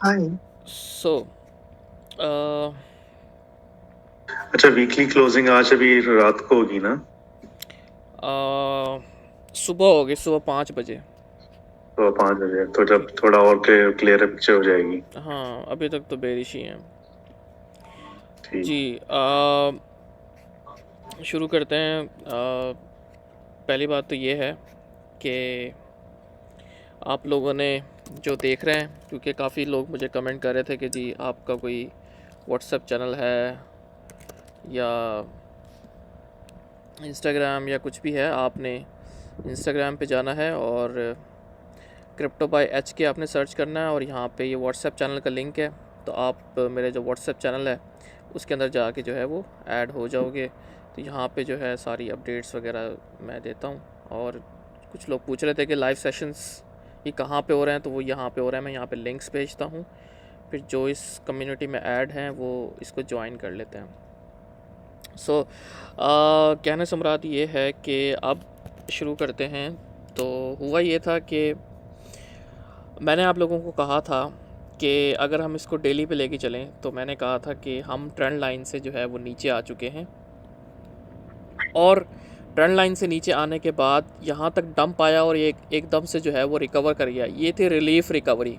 हाय। सो अच्छा, weekly closing आज अभी रात को होगी ना? सुबह होगी, सुबह 5 बजे। तो 5 बजे तो जब ठीक। थोड़ा और क्लियर पिक्चर हो जाएगी। हाँ, अभी तक तो बेरिश ही है। ठीक। जी। शुरू करते हैं। पहली बात तो ये है कि आप लोगों ने जो देख रहे हैं, क्योंकि काफ़ी लोग मुझे कमेंट कर रहे थे कि जी आपका कोई व्हाट्सएप चैनल है या इंस्टाग्राम या कुछ भी है, आपने इंस्टाग्राम पे जाना है और क्रिप्टो बाय एच के आपने सर्च करना है और यहाँ पे ये व्हाट्सएप चैनल का लिंक है। तो आप मेरे जो व्हाट्सएप चैनल है उसके अंदर जाके जो है वो ऐड हो जाओगे। तो यहाँ पे जो है सारी अपडेट्स वगैरह मैं देता हूँ। और कुछ लोग पूछ रहे थे कि लाइव सेशंस ये कहाँ पे हो रहे हैं, तो वो यहाँ पे हो रहे हैं। मैं यहाँ पे लिंक्स भेजता हूँ, फिर जो इस कम्युनिटी में ऐड हैं वो इसको ज्वाइन कर लेते हैं। सो कहने से मुराद ये है कि अब शुरू करते हैं। तो हुआ ये था कि मैंने आप लोगों को कहा था कि अगर हम इसको डेली पे लेके चलें, तो मैंने कहा था कि हम ट्रेंड लाइन से जो है वो नीचे आ चुके हैं और ट्रेंड लाइन से नीचे आने के बाद यहाँ तक डंप आया और ये एकदम से जो है वो रिकवर कर गया। ये थी रिलीफ रिकवरी।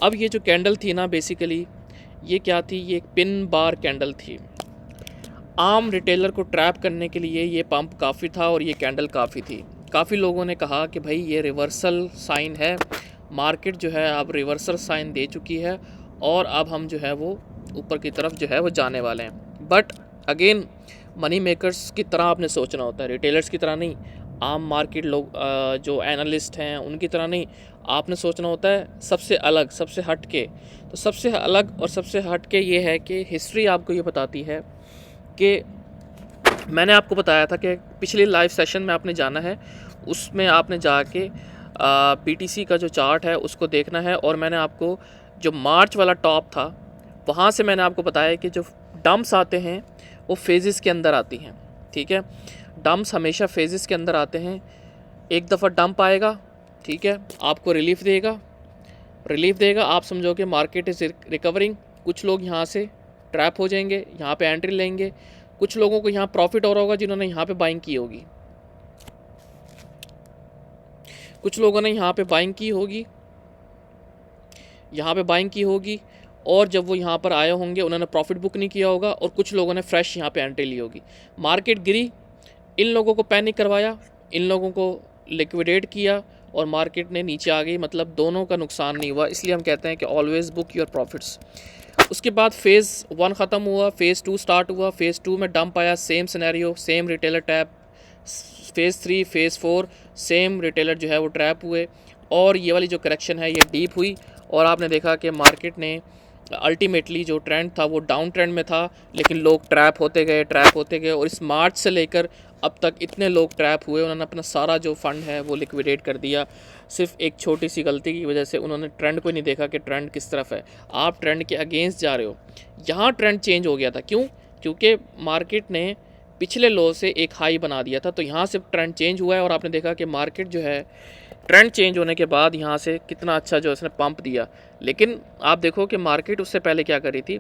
अब ये जो कैंडल थी ना, बेसिकली ये क्या थी, ये एक पिन बार कैंडल थी। आम रिटेलर को ट्रैप करने के लिए ये पंप काफ़ी था और ये कैंडल काफ़ी थी। काफ़ी लोगों ने कहा कि भाई ये रिवर्सल साइन है, मार्केट जो है अब रिवर्सल साइन दे चुकी है और अब हम जो है वो ऊपर की तरफ जो है वो जाने वाले हैं। बट अगेन मनी मेकर्स की तरह आपने सोचना होता है, रिटेलर्स की तरह नहीं, आम मार्केट लोग जो एनालिस्ट हैं उनकी तरह नहीं। आपने सोचना होता है सबसे अलग, सबसे हट के। तो सबसे अलग और सबसे हट के ये है कि हिस्ट्री आपको ये बताती है कि मैंने आपको बताया था कि पिछले लाइव सेशन में आपने जाना है, उसमें आपने जाके पीटीसी का जो चार्ट है उसको देखना है। और मैंने आपको जो मार्च वाला टॉप था वहाँ से मैंने आपको बताया कि जो डंप्स आते हैं वो फेजेस के अंदर आती हैं। ठीक है, डंप्स हमेशा फेजेस के अंदर आते हैं। एक दफ़ा डंप आएगा, ठीक है, आपको रिलीफ देगा, रिलीफ देगा, आप समझो कि मार्केट इज़ रिकवरिंग। कुछ लोग यहाँ से ट्रैप हो जाएंगे, यहाँ पे एंट्री लेंगे। कुछ लोगों को यहाँ प्रॉफिट हो रहा होगा जिन्होंने यहाँ पे बाइंग की होगी, कुछ लोगों ने यहाँ पे बाइंग की होगी, यहाँ पे बाइंग की होगी और जब वो यहाँ पर आए होंगे उन्होंने प्रॉफिट बुक नहीं किया होगा और कुछ लोगों ने फ्रेश यहाँ पे एंट्री ली होगी। मार्केट गिरी, इन लोगों को पैनिक करवाया, इन लोगों को लिक्विडेट किया और मार्केट ने नीचे आ गई। मतलब दोनों का नुकसान नहीं हुआ, इसलिए हम कहते हैं कि ऑलवेज़ बुक योर प्रॉफिट्स। उसके बाद फ़ेज़ 1 ख़त्म हुआ, फ़ेज़ 2 स्टार्ट हुआ। फ़ेज़ 2 में डंप आया, same scenario, same retailer tap. Phase 3 phase 4 same retailer जो है वो ट्रैप हुए और ये वाली जो करेक्शन है ये डीप हुई। और आपने देखा कि मार्केट ने अल्टीमेटली जो ट्रेंड था वो डाउन ट्रेंड में था, लेकिन लोग ट्रैप होते गए, ट्रैप होते गए और इस मार्च से लेकर अब तक इतने लोग ट्रैप हुए, उन्होंने अपना सारा जो फंड है वो लिक्विडेट कर दिया। सिर्फ एक छोटी सी गलती की वजह से उन्होंने ट्रेंड को नहीं देखा कि ट्रेंड किस तरफ है। आप ट्रेंड के अगेंस्ट जा रहे हो। यहाँ ट्रेंड चेंज हो गया था, क्यों? क्योंकि मार्केट ने पिछले लो से एक हाई बना दिया था, तो यहाँ से ट्रेंड चेंज हुआ है और आपने देखा कि मार्केट जो है ट्रेंड चेंज होने के बाद यहाँ से कितना अच्छा जो इसने पंप दिया। लेकिन आप देखो कि मार्केट उससे पहले क्या करी थी,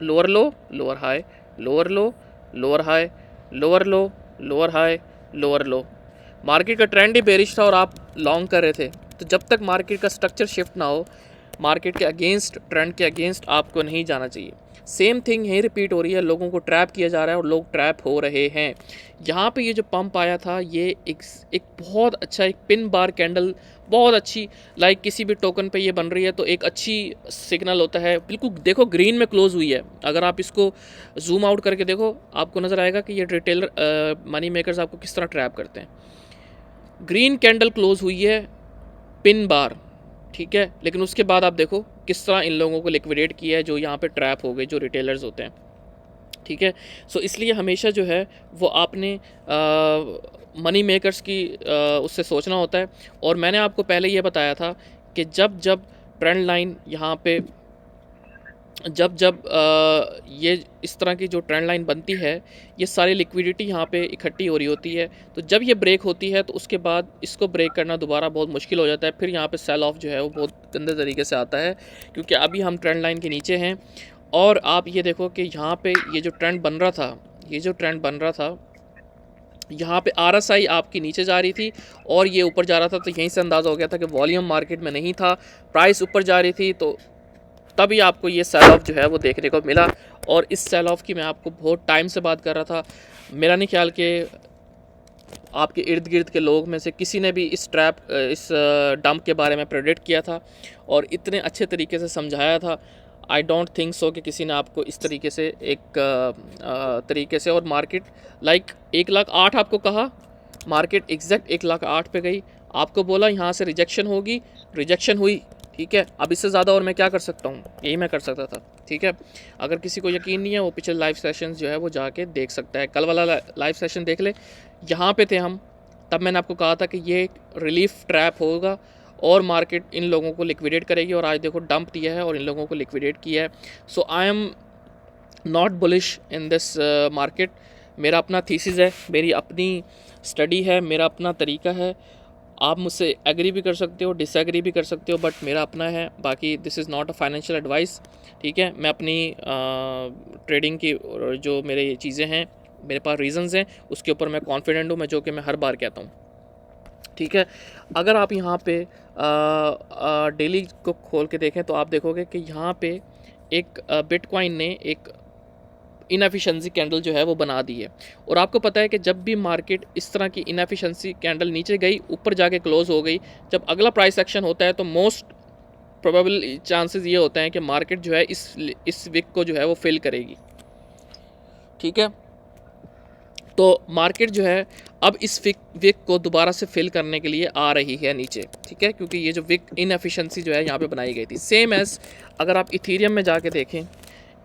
लोअर लो, लोअर हाई, लोअर लो, लोअर हाई, लोअर लो, लोअर हाई, लोअर लो। मार्केट का ट्रेंड ही बेरिश था और आप लॉन्ग कर रहे थे। तो जब तक मार्केट का स्ट्रक्चर शिफ्ट ना हो, मार्केट के अगेंस्ट, ट्रेंड के अगेंस्ट आपको नहीं जाना चाहिए। सेम थिंग यही रिपीट हो रही है, लोगों को ट्रैप किया जा रहा है और लोग ट्रैप हो रहे हैं। यहाँ पे ये जो पंप आया था ये एक बहुत अच्छा एक पिन बार कैंडल, बहुत अच्छी, लाइक किसी भी टोकन पे ये बन रही है तो एक अच्छी सिग्नल होता है। बिल्कुल देखो ग्रीन में क्लोज हुई है, अगर आप इसको जूम आउट करके देखो आपको नज़र आएगा कि ये रिटेलर मनी मेकर्स आपको किस तरह ट्रैप करते हैं। ग्रीन कैंडल क्लोज हुई है, पिन बार, ठीक है, लेकिन उसके बाद आप देखो किस तरह इन लोगों को लिक्विडेट किया है जो यहाँ पे ट्रैप हो गए, जो रिटेलर्स होते हैं। ठीक है, सो इसलिए हमेशा जो है वो आपने मनी मेकर्स की उससे सोचना होता है। और मैंने आपको पहले ये बताया था कि जब जब ट्रेंड लाइन यहाँ पे जब जब ये इस तरह की जो ट्रेंड लाइन बनती है, ये सारी लिक्विडिटी यहाँ पे इकट्ठी हो रही होती है। तो जब ये ब्रेक होती है तो उसके बाद इसको ब्रेक करना दोबारा बहुत मुश्किल हो जाता है। फिर यहाँ पे सेल ऑफ जो है वो बहुत गंदे तरीके से आता है, क्योंकि अभी हम ट्रेंड लाइन के नीचे हैं। और आप ये देखो कि यहाँ पे ये जो ट्रेंड बन रहा था, ये जो ट्रेंड बन रहा था, यहाँ पे RSI आपकी नीचे जा रही थी और ये ऊपर जा रहा था। तो यहीं से अंदाज़ा हो गया था कि वॉल्यूम मार्केट में नहीं था, प्राइस ऊपर जा रही थी, तो तभी आपको ये सेल ऑफ जो है वो देखने को मिला। और इस सेल ऑफ की मैं आपको बहुत टाइम से बात कर रहा था। मेरा नहीं ख्याल कि आपके इर्द गिर्द के लोग में से किसी ने भी इस डंप के बारे में प्रेडिक्ट किया था और इतने अच्छे तरीके से समझाया था। आई डोंट थिंक सो कि किसी ने आपको इस तरीके से एक तरीके से, और मार्केट लाइक 1,08,000 आपको कहा, मार्केट एग्जैक्ट 1,08,000 पे गई, आपको बोला यहाँ से रिजेक्शन होगी, रिजेक्शन हुई, ठीक है। अब इससे ज़्यादा और मैं क्या कर सकता हूँ, यही मैं कर सकता था, ठीक है। अगर किसी को यकीन नहीं है वो पिछले लाइव सेशंस जो है वो जाके देख सकता है। कल वाला लाइव सेशन देख ले, यहाँ पे थे हम, तब मैंने आपको कहा था कि ये एक रिलीफ ट्रैप होगा और मार्केट इन लोगों को लिक्विडेट करेगी, और आज देखो डंप दिया है और इन लोगों को लिक्विडेट किया है। So I am not bullish in this market. मेरा अपना थीसिस है, मेरी अपनी स्टडी है, मेरा अपना तरीका है। आप मुझसे एग्री भी कर सकते हो, डिसएग्री भी कर सकते हो, बट मेरा अपना है। बाकी this is not a financial advice, ठीक है। मैं अपनी ट्रेडिंग की जो मेरे चीज़ें हैं, मेरे पास रीज़न्स हैं, उसके ऊपर मैं कॉन्फिडेंट हूँ, मैं जो कि मैं हर बार कहता हूँ, ठीक है। अगर आप यहाँ पे डेली को खोल के देखें तो आप देखोगे कि यहाँ पे एक बिटकॉइन ने एक इनएफिशिएंसी कैंडल जो है वो बना दी है। और आपको पता है कि जब भी मार्केट इस तरह की इनएफिशिएंसी कैंडल नीचे गई, ऊपर जाके क्लोज हो गई, जब अगला प्राइस एक्शन होता है तो मोस्ट प्रोबेबल चांसेस ये होते हैं कि मार्केट जो है इस विक को जो है वो फिल करेगी, ठीक है। तो मार्केट जो है अब इस विक को दोबारा से फिल करने के लिए आ रही है नीचे, ठीक है, क्योंकि ये जो विक इनएफिशिएंसी जो है यहाँ पे बनाई गई थी। सेम एज अगर आप इथीरियम में जाके देखें,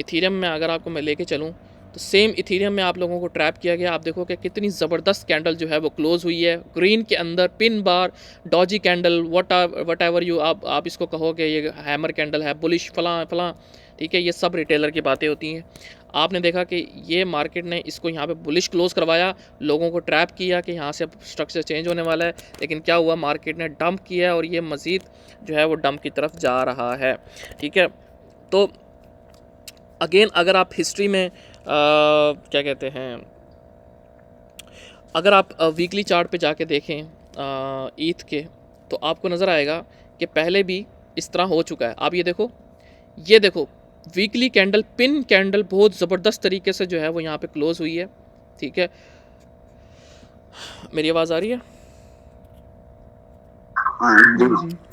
इथीरियम में अगर आपको मैं लेके चलूँ तो सेम इथीरियम में आप लोगों को ट्रैप किया गया। आप देखो कि कितनी ज़बरदस्त कैंडल जो है वो क्लोज हुई है, ग्रीन के अंदर pin bar, Doge candle, what ever you आप इसको कहोगे, ये हैमर कैंडल है, बुलिश फलां फलां, ठीक है। ये सब रिटेलर की बातें होती हैं। आपने देखा कि ये मार्केट ने इसको यहाँ पे बुलिश क्लोज करवाया, लोगों को ट्रैप किया कि यहाँ से स्ट्रक्चर चेंज होने वाला है, लेकिन क्या हुआ, मार्केट ने डंप किया और ये मज़ीद जो है वो डंप की तरफ जा रहा है, ठीक है। तो अगेन अगर आप हिस्ट्री में क्या कहते हैं, अगर आप वीकली चार्ट पे जाके देखें ईथ के, तो आपको नज़र आएगा कि पहले भी इस तरह हो चुका है। आप ये देखो वीकली कैंडल, पिन कैंडल बहुत ज़बरदस्त तरीके से जो है वो यहाँ पे क्लोज हुई है, ठीक है। मेरी आवाज़ आ रही है?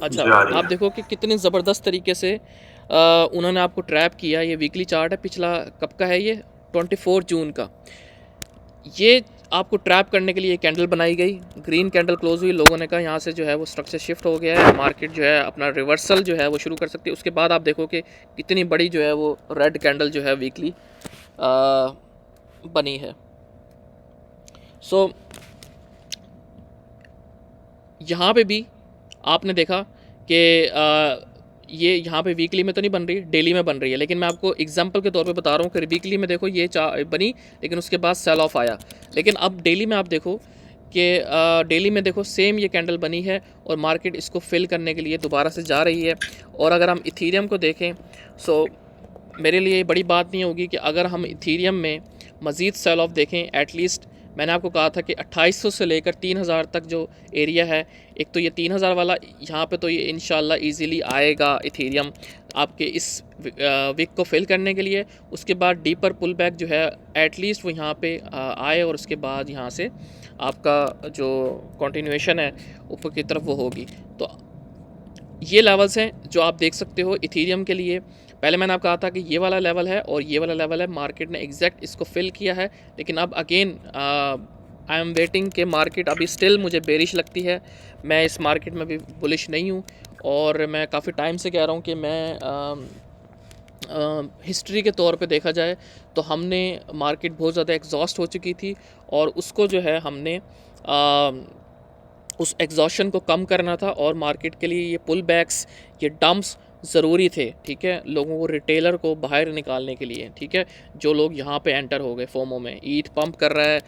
अच्छा, आप देखो कि कितने ज़बरदस्त तरीके से उन्होंने आपको ट्रैप किया। ये वीकली चार्ट है, पिछला कब का है, ये 24 जून का। ये आपको ट्रैप करने के लिए कैंडल बनाई गई, ग्रीन कैंडल क्लोज हुई, लोगों ने कहा यहाँ से जो है वो स्ट्रक्चर शिफ्ट हो गया है, मार्केट जो है अपना रिवर्सल जो है वो शुरू कर सकती है। उसके बाद आप देखो कि कितनी बड़ी जो है वो रेड कैंडल जो है वीकली बनी है। सो यहाँ पे भी आपने देखा कि ये यहाँ पे वीकली में तो नहीं बन रही, डेली में बन रही है, लेकिन मैं आपको एग्जांपल के तौर पे बता रहा हूँ कि वीकली में देखो ये बनी, लेकिन उसके बाद सेल ऑफ आया। लेकिन अब डेली में आप देखो कि डेली में देखो सेम ये कैंडल बनी है और मार्केट इसको फिल करने के लिए दोबारा से जा रही है। और अगर हम इथीरियम को देखें, सो मेरे लिए ये बड़ी बात नहीं होगी कि अगर हम इथीरियम में मज़ीद सेल ऑफ देखें। एटलीस्ट मैंने आपको कहा था कि 2800 से लेकर 3000 तक जो एरिया है, एक तो ये 3000 वाला, यहाँ पे तो ये इंशाल्लाह इजीली आएगा इथेरियम आपके इस विक को फिल करने के लिए। उसके बाद डीपर पुल बैक जो है एटलीस्ट वो यहाँ पे आए और उसके बाद यहाँ से आपका जो कंटिन्यूएशन है ऊपर की तरफ वो होगी। तो ये लेवल्स हैं जो आप देख सकते हो इथेरियम के लिए। पहले मैंने आपको कहा था कि ये वाला लेवल है और ये वाला लेवल है, मार्केट ने एग्जैक्ट इसको फिल किया है। लेकिन अब अगेन आई एम वेटिंग कि मार्केट अभी स्टिल मुझे बेरिश लगती है। मैं इस मार्केट में भी बुलिश नहीं हूँ और मैं काफ़ी टाइम से कह रहा हूँ कि मैं हिस्ट्री के तौर पे देखा जाए तो हमने मार्केट बहुत ज़्यादा एग्जॉस्ट हो चुकी थी और उसको जो है हमने उस एग्जॉशन को कम करना था और मार्केट के लिए ये पुल बैक्स, ये डंप्स ज़रूरी थे, ठीक है, लोगों को, रिटेलर को बाहर निकालने के लिए, ठीक है। जो लोग यहाँ पे एंटर हो गए फोमो में, ईथ पंप कर रहा है,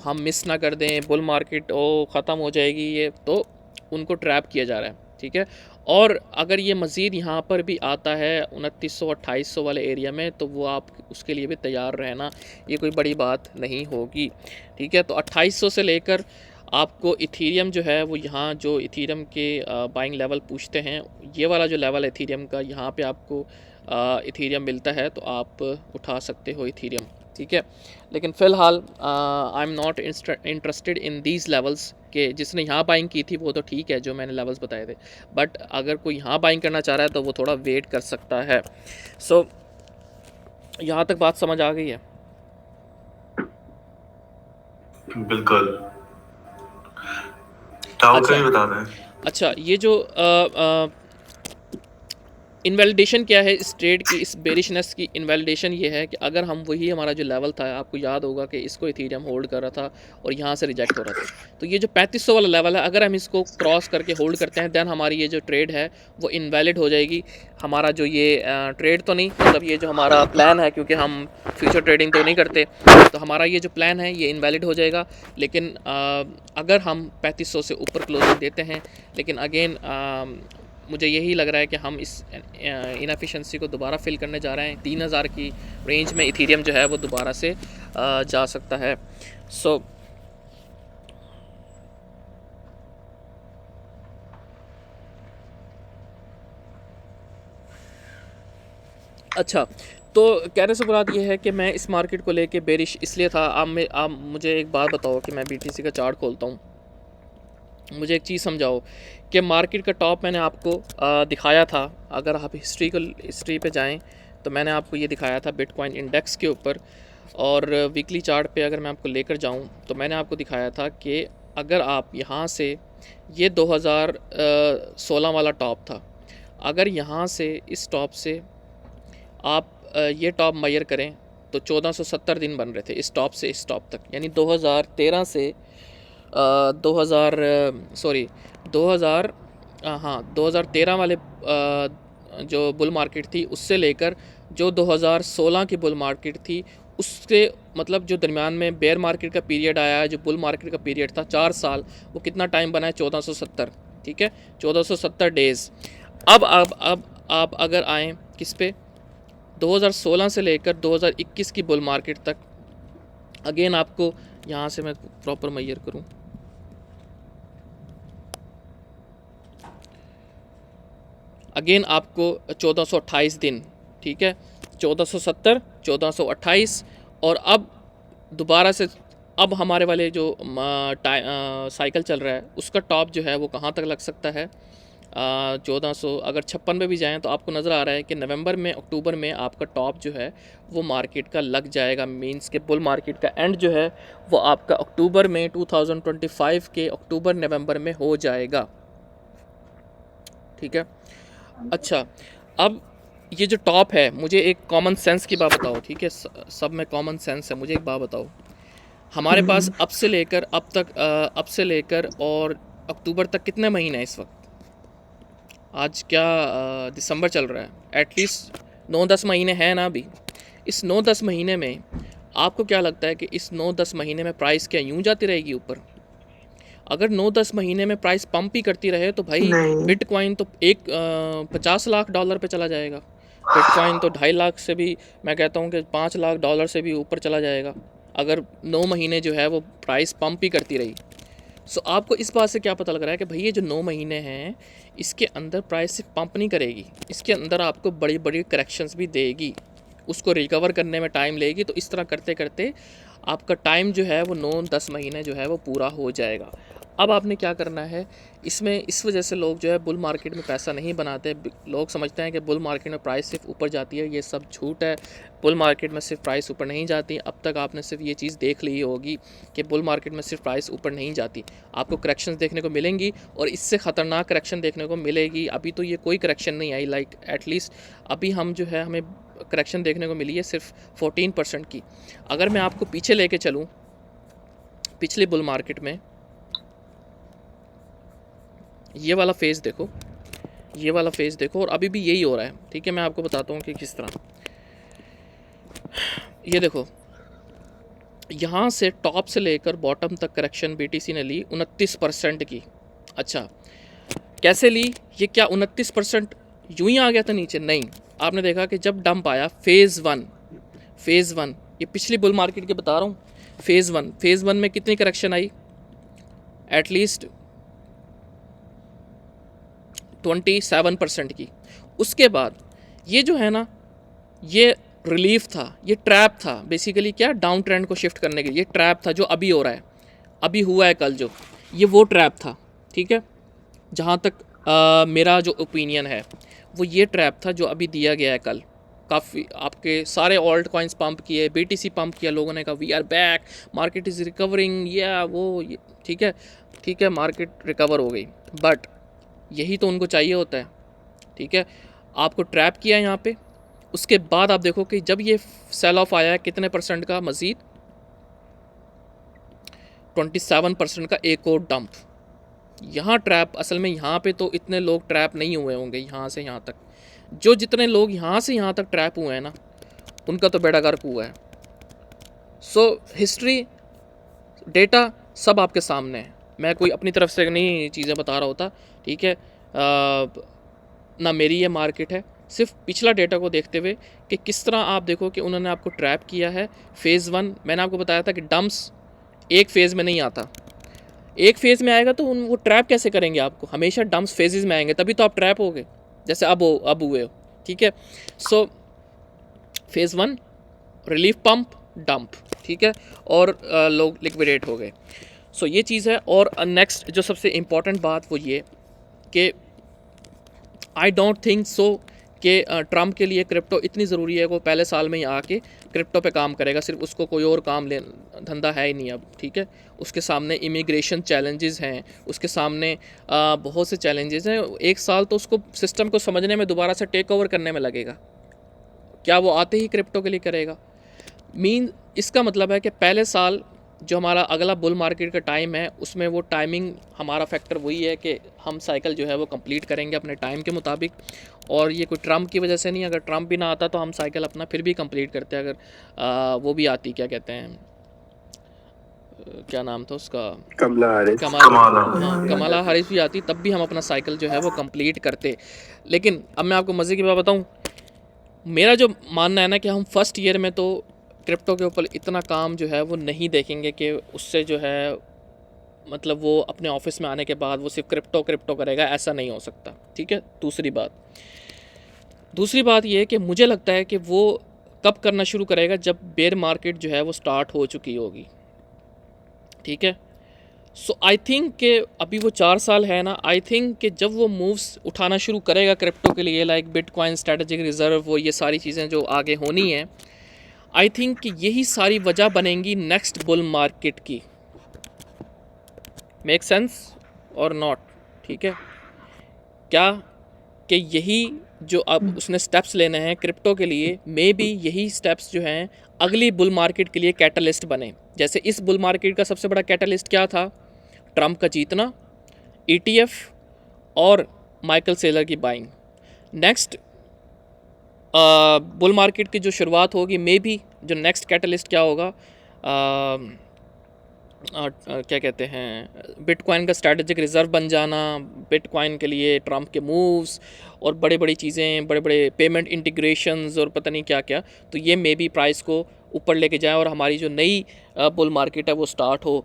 हम मिस ना कर दें, बुल मार्केट ख़त्म हो जाएगी ये, तो उनको ट्रैप किया जा रहा है, ठीक है। और अगर ये मज़ीद यहाँ पर भी आता है 2900-2800 वाले एरिया में, तो वो आप उसके लिए भी तैयार रहना, ये कोई बड़ी बात नहीं होगी, ठीक है। तो 2800 से लेकर आपको इथीरियम जो है वो, यहाँ जो इथीरियम के बाइंग लेवल पूछते हैं, ये वाला जो लेवल है इथीरियम का, यहाँ पे आपको इथीरियम मिलता है, तो आप उठा सकते हो इथीरियम, ठीक है। लेकिन फ़िलहाल आई am not interested in these levels, के जिसने यहाँ बाइंग की थी वो तो ठीक है, जो मैंने लेवल्स बताए थे, बट अगर कोई यहाँ बाइंग करना चाह रहा है तो वो थोड़ा वेट कर सकता है। सो यहाँ तक बात समझ आ गई है? बिल्कुल। टाउ का अच्छा, भी बता दें। अच्छा, ये जो इनवैलिडेशन क्या है इस ट्रेड की, इस बेरिशनेस की इनवैलिडेशन ये है कि अगर हम वही, हमारा जो लेवल था, आपको याद होगा कि इसको इथीरियम होल्ड कर रहा था और यहाँ से रिजेक्ट हो रहा था, तो ये जो 3500 वाला लेवल है, अगर हम इसको क्रॉस करके होल्ड करते हैं, दैन हमारी ये जो ट्रेड है वो इनवैलिड हो जाएगी। हमारा जो ये ट्रेड तो नहीं, मतलब ये जो हमारा प्लान है, क्योंकि हम फ्यूचर ट्रेडिंग तो नहीं करते, तो हमारा ये जो प्लान है ये इनवैलिड हो जाएगा। लेकिन अगर हम 3500 से ऊपर क्लोजिंग देते हैं, लेकिन अगेन मुझे यही लग रहा है कि हम इस इनएफिशिएंसी को दोबारा फिल करने जा रहे हैं। 3000 की रेंज में इथीरियम जो है वो दोबारा से जा सकता है। सो अच्छा, तो कहने से मुराद ये है कि मैं इस मार्केट को लेके बेरिश इसलिए था। आप मुझे एक बात बताओ कि मैं BTC का चार्ट खोलता हूँ, मुझे एक चीज़ समझाओ कि मार्केट का टॉप मैंने आपको दिखाया था। अगर आप हिस्ट्री पे जाएं तो मैंने आपको ये दिखाया था बिटकॉइन इंडेक्स के ऊपर, और वीकली चार्ट पे अगर मैं आपको लेकर जाऊं तो मैंने आपको दिखाया था कि अगर आप यहाँ से, ये 2016 वाला टॉप था, अगर यहाँ से इस टॉप से आप ये टॉप मेजर करें तो 1470 दिन बन रहे थे इस टॉप से इस टॉप तक, यानी 2013 से 2013 वाले जो बुल मार्केट थी उससे लेकर जो 2016 की बुल मार्केट थी, उसके मतलब जो दरमियान में बेयर मार्केट का पीरियड आया है, जो बुल मार्केट का पीरियड था 4 साल, वो कितना टाइम बना है? 1470, ठीक है, 1470 डेज़। अब आप अगर आएँ किस पे, 2016 से लेकर 2021 की बुल मार्केट तक, अगेन आपको यहाँ से मैं प्रॉपर मेजर करूँ, अगेन आपको 1428 दिन, ठीक है, 1470, 1428, और अब दोबारा से अब हमारे वाले जो साइकिल चल रहा है उसका टॉप जो है वो कहाँ तक लग सकता है? 1400, अगर 56 पे भी जाएं तो आपको नज़र आ रहा है कि नवंबर में, अक्टूबर में आपका टॉप जो है वो मार्केट का लग जाएगा। मींस के बुल मार्केट का एंड जो है वो आपका अक्टूबर में 2025 के अक्टूबर नवंबर में हो जाएगा, ठीक है। अच्छा, अब ये जो टॉप है, मुझे एक कॉमन सेंस की बात बताओ, ठीक है, सब में कॉमन सेंस है, मुझे एक बात बताओ, हमारे पास अब से लेकर अब तक अब से लेकर और अक्टूबर तक कितने महीने हैं इस वक्त? आज क्या दिसंबर चल रहा है, एटलीस्ट 9-10 महीने हैं ना अभी। इस 9-10 महीने में आपको क्या लगता है कि इस 9-10 महीने में प्राइस क्या यूं जाती रहेगी ऊपर? अगर 9-10 महीने में प्राइस पंप ही करती रहे तो भाई बिटकॉइन तो 50 लाख डॉलर पे चला जाएगा। बिटकॉइन तो 2.5 लाख से भी, मैं कहता हूँ कि 5 लाख डॉलर से भी ऊपर चला जाएगा, अगर 9 महीने जो है वो प्राइस पंप ही करती रही। सो आपको इस बात से क्या पता लग रहा है कि भाई ये जो 9 महीने हैं इसके अंदर प्राइस सिर्फ पंप नहीं करेगी, इसके अंदर आपको बड़ी बड़ी करेक्शंस भी देगी, उसको रिकवर करने में टाइम लेगी। तो इस तरह करते करते आपका टाइम जो है वो 9-10 महीने जो है वो पूरा हो जाएगा। अब आपने क्या करना है इसमें, इस वजह से लोग जो है बुल मार्केट में पैसा नहीं बनाते। लोग समझते हैं कि बुल मार्केट में प्राइस सिर्फ ऊपर जाती है, ये सब झूठ है। बुल मार्केट में सिर्फ प्राइस ऊपर नहीं जाती। अब तक आपने सिर्फ ये चीज़ देख ली होगी कि बुल मार्केट में सिर्फ प्राइस ऊपर नहीं जाती, आपको करेक्शंस देखने को मिलेंगी, और इससे ख़तरनाक करेक्शन देखने को मिलेगी। अभी तो ये कोई करेक्शन नहीं आई, लाइक एटलीस्ट अभी हम जो है हमें करेक्शन देखने को मिली है सिर्फ 14% की। अगर मैं आपको पीछे लेके चलूँ, पिछले बुल मार्केट में ये वाला फेज़ देखो, ये वाला फेज़ देखो, और अभी भी यही हो रहा है, ठीक है। मैं आपको बताता हूँ कि किस तरह। ये देखो, यहाँ से टॉप से लेकर बॉटम तक करेक्शन BTC ने ली 29% की। अच्छा, कैसे ली? ये क्या 29% यूं ही आ गया था नीचे? नहीं, आपने देखा कि जब डंप आया फेज़ वन, ये पिछली बुल मार्केट की बता रहा हूँ। फेज़ वन में कितनी करेक्शन आई? एटलीस्ट 27% की। उसके बाद ये जो है ना, ये रिलीफ था, ये ट्रैप था बेसिकली। क्या? डाउन ट्रेंड को शिफ्ट करने के लिए। ये ट्रैप था जो अभी हो रहा है, अभी हुआ है कल जो, ये वो ट्रैप था, ठीक है। जहाँ तक मेरा जो ओपिनियन है, वो ये ट्रैप था जो अभी दिया गया है कल। काफ़ी आपके सारे ऑल्ट कॉइन्स पंप किए, BTC पंप किया, लोगों ने कहा we are back, market is recovering, या वो ठीक है, मार्केट रिकवर हो गई। बट यही तो उनको चाहिए होता है, ठीक है। आपको ट्रैप किया यहाँ पे। उसके बाद आप देखो कि जब ये सेल ऑफ आया है कितने परसेंट का, मज़ीद 27% का एक और डंप। यहाँ ट्रैप, असल में यहाँ पे तो इतने लोग ट्रैप नहीं हुए होंगे यहाँ से यहाँ तक। जो जितने लोग यहाँ से यहाँ तक ट्रैप हुए हैं ना, उनका तो बेड़ा गर्क हुआ है। सो हिस्ट्री, डेटा सब आपके सामने है। मैं कोई अपनी तरफ से नहीं चीज़ें बता रहा होता, ठीक है। ना मेरी ये मार्केट है, सिर्फ पिछला डेटा को देखते हुए कि किस तरह आप देखो कि उन्होंने आपको ट्रैप किया है। फेज़ वन, मैंने आपको बताया था कि डंप्स एक फेज़ में नहीं आता। एक फेज़ में आएगा तो वो ट्रैप कैसे करेंगे आपको? हमेशा डंप्स फेजेस में आएंगे, तभी तो आप ट्रैप हो गए, जैसे अब हुए हो, ठीक है। सो phase one, relief pump, dump, ठीक है, और लोग लिक्विडेट हो गए। सो ये चीज़ है। और नेक्स्ट जो सबसे इम्पॉर्टेंट बात वो ये कि आई डोंट थिंक सो कि ट्रम्प के लिए क्रिप्टो इतनी ज़रूरी है कि वो पहले साल में ही आके क्रिप्टो पे काम करेगा। सिर्फ उसको कोई और काम धंधा है ही नहीं अब, ठीक है। उसके सामने इमिग्रेशन चैलेंजेस हैं, उसके सामने बहुत से चैलेंजेस हैं। एक साल तो उसको सिस्टम को समझने में, दोबारा से टेक ओवर करने में लगेगा। क्या वो आते ही क्रिप्टो के लिए करेगा? इसका मतलब है कि पहले साल जो हमारा अगला बुल मार्केट का टाइम है, उसमें वो टाइमिंग, हमारा फैक्टर वही है कि हम साइकिल जो है वो कंप्लीट करेंगे अपने टाइम के मुताबिक। और ये कोई ट्रम्प की वजह से नहीं, अगर ट्रम्प भी ना आता तो हम साइकिल अपना फिर भी कंप्लीट करते। अगर वो भी आती, क्या कहते हैं, क्या नाम था उसका, कमला हारिस भी आती, तब भी हम अपना साइकिल जो है वो कंप्लीट करते। लेकिन अब मैं आपको मज़े की बात बताऊँ, मेरा जो मानना है ना कि हम फर्स्ट ईयर में तो क्रिप्टो के ऊपर इतना काम जो है वो नहीं देखेंगे कि उससे जो है, मतलब वो अपने ऑफिस में आने के बाद वो सिर्फ क्रिप्टो करेगा, ऐसा नहीं हो सकता, ठीक है। दूसरी बात ये है कि मुझे लगता है कि वो कब करना शुरू करेगा, जब बेयर मार्केट जो है वो स्टार्ट हो चुकी होगी, ठीक है। सो आई थिंक कि अभी वो 4 साल है ना, आई थिंक कि जब वो मूव्स उठाना शुरू करेगा क्रिप्टो के लिए, लाइक बिटकॉइन, स्ट्रेटेजिक रिजर्व, वो ये सारी चीज़ें जो आगे होनी हैं, आई थिंक कि यही सारी वजह बनेंगी नेक्स्ट बुल मार्केट की। मेक सेंस और नॉट, ठीक है। क्या कि यही जो अब उसने स्टेप्स लेने हैं क्रिप्टो के लिए, मे बी यही स्टेप्स जो हैं अगली बुल मार्केट के लिए कैटलिस्ट बने। जैसे इस बुल मार्केट का सबसे बड़ा कैटलिस्ट क्या था? ट्रम्प का जीतना, ETF और माइकल सेलर की बाइंग। नेक्स्ट बुल मार्केट की जो शुरुआत होगी, मे बी जो नेक्स्ट कैटलिस्ट क्या होगा, क्या कहते हैं, बिटकॉइन का स्ट्रैटेजिक रिज़र्व बन जाना, बिटकॉइन के लिए ट्रम्प के मूव्स और बड़े बड़ी चीज़ें, बड़े बड़े पेमेंट इंटीग्रेशंस और पता नहीं क्या क्या, तो ये मे बी प्राइस को ऊपर लेके जाए और हमारी जो नई बुल मार्केट है वो स्टार्ट हो।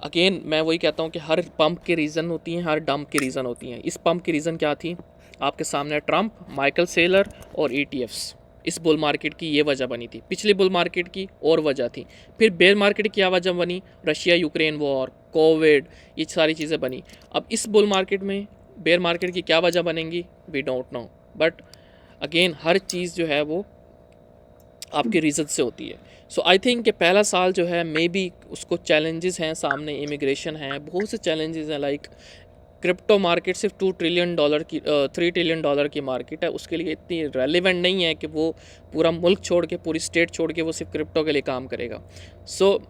अगेन मैं वही कहता हूँ कि हर पंप के रीज़न होती हैं, हर डंप की रीज़न होती हैं। इस पंप की रीज़न क्या थी? आपके सामने ट्रम्प, माइकल सेलर और ETFs। इस बुल मार्केट की ये वजह बनी थी। पिछली बुल मार्केट की और वजह थी। फिर बेयर मार्केट की क्या वजह बनी? रशिया यूक्रेन वॉर, कोविड, ये सारी चीज़ें बनी। अब इस बुल मार्केट में बेयर मार्केट की क्या वजह बनेंगी, we don't know. But again हर चीज़ जो है वो आपके रीज़न से होती है। सो आई थिंक कि पहला साल जो है मे बी उसको चैलेंजेस हैं सामने, इमिग्रेशन है, बहुत से चैलेंजेस हैं। लाइक क्रिप्टो मार्केट सिर्फ $3 ट्रिलियन की मार्केट है, उसके लिए इतनी रेलिवेंट नहीं है कि वो पूरा मुल्क छोड़ के, पूरी स्टेट छोड़ के वो सिर्फ क्रिप्टो के लिए काम करेगा। सो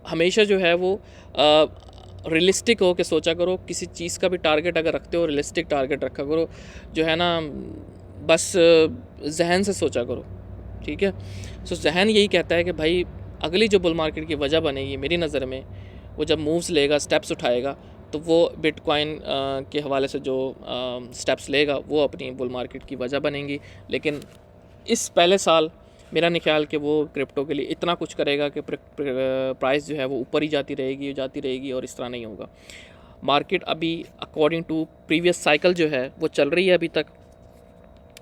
हमेशा जो है वो रियलिस्टिक हो के सोचा करो, किसी चीज़ का भी टारगेट अगर रखते हो रियलिस्टिक टारगेट रखा करो, जो है ना बस जहन से सोचा करो, ठीक है। सो जहन यही कहता है कि भाई अगली जो बुल मार्केट की वजह बनेगी मेरी नज़र में, वो जब मूव्स लेगा, स्टेप्स उठाएगा, तो वो बिटकॉइन के हवाले से जो स्टेप्स लेगा वो अपनी बुल मार्केट की वजह बनेंगी। लेकिन इस पहले साल मेरा नहीं ख्याल कि वो क्रिप्टो के लिए इतना कुछ करेगा कि प्राइस जो है वो ऊपर ही जाती रहेगी और इस तरह नहीं होगा। मार्केट अभी अकॉर्डिंग टू प्रीवियस साइकिल जो है वो चल रही है अभी तक,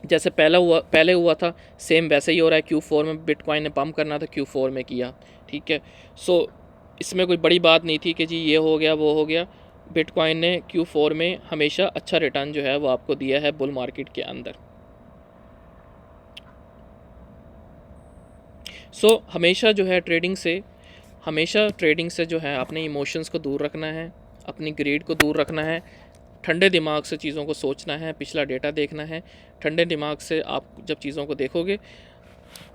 जैसे पहले हुआ था सेम वैसे ही हो रहा है। Q4 में बिटकॉइन ने पम्प करना था, Q4 में किया, ठीक है। सो इसमें कोई बड़ी बात नहीं थी कि जी ये हो गया वो हो गया। बिटकॉइन ने Q4 में हमेशा अच्छा रिटर्न जो है वो आपको दिया है बुल मार्केट के अंदर। सो हमेशा जो है ट्रेडिंग से जो है अपने इमोशंस को दूर रखना है, अपनी ग्रीड को दूर रखना है, ठंडे दिमाग से चीज़ों को सोचना है, पिछला डेटा देखना है। ठंडे दिमाग से आप जब चीज़ों को देखोगे,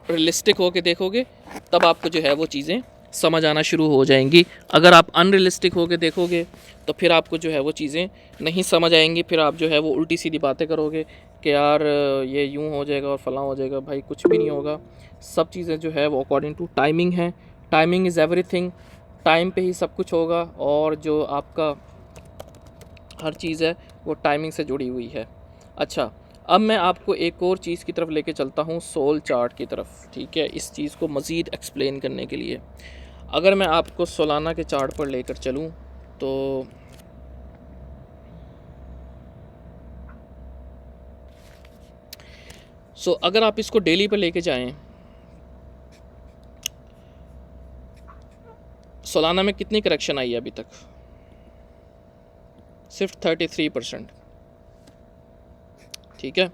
रियलिस्टिक होकर देखोगे, तब आपको जो है वो चीज़ें समझ आना शुरू हो जाएंगी। अगर आप अनरियलिस्टिक होकर देखोगे तो फिर आपको जो है वो चीज़ें नहीं समझ आएंगी, फिर आप जो है वो उल्टी सीधी बातें करोगे कि यार ये यूँ हो जाएगा और फलां हो जाएगा। भाई कुछ भी नहीं होगा, सब चीज़ें जो है वो अकॉर्डिंग टू टाइमिंग है। टाइमिंग इज़ एवरीथिंग, टाइम पे ही सब कुछ होगा, और जो आपका हर चीज़ है वो टाइमिंग से जुड़ी हुई है। अच्छा, अब मैं आपको एक और चीज़ की तरफ लेके चलता हूँ, सोल चार्ट की तरफ, ठीक है, इस चीज़ को मज़ीद एक्सप्लेन करने के लिए। अगर मैं आपको सोलाना के चार्ट पर लेकर चलूँ तो अगर आप इसको डेली पर लेके जाएं, सोलाना में कितनी करेक्शन आई है अभी तक? सिर्फ 33%, ठीक है।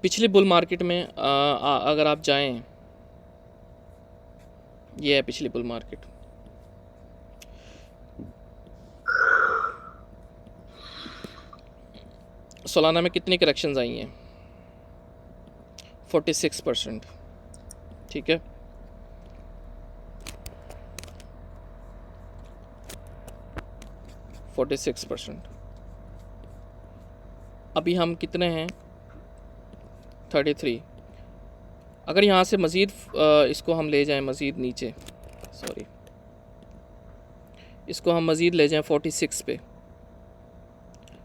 पिछली बुल मार्केट में अगर आप जाएं, ये है पिछली बुल मार्केट, सोलाना में कितनी करेक्शंस आई हैं? 46%, ठीक है। अभी हम कितने हैं? 33। अगर यहाँ से मज़ीद इसको हम ले जाएं मज़ीद नीचे, सॉरी, इसको हम मज़ीद ले जाएं 46 पे,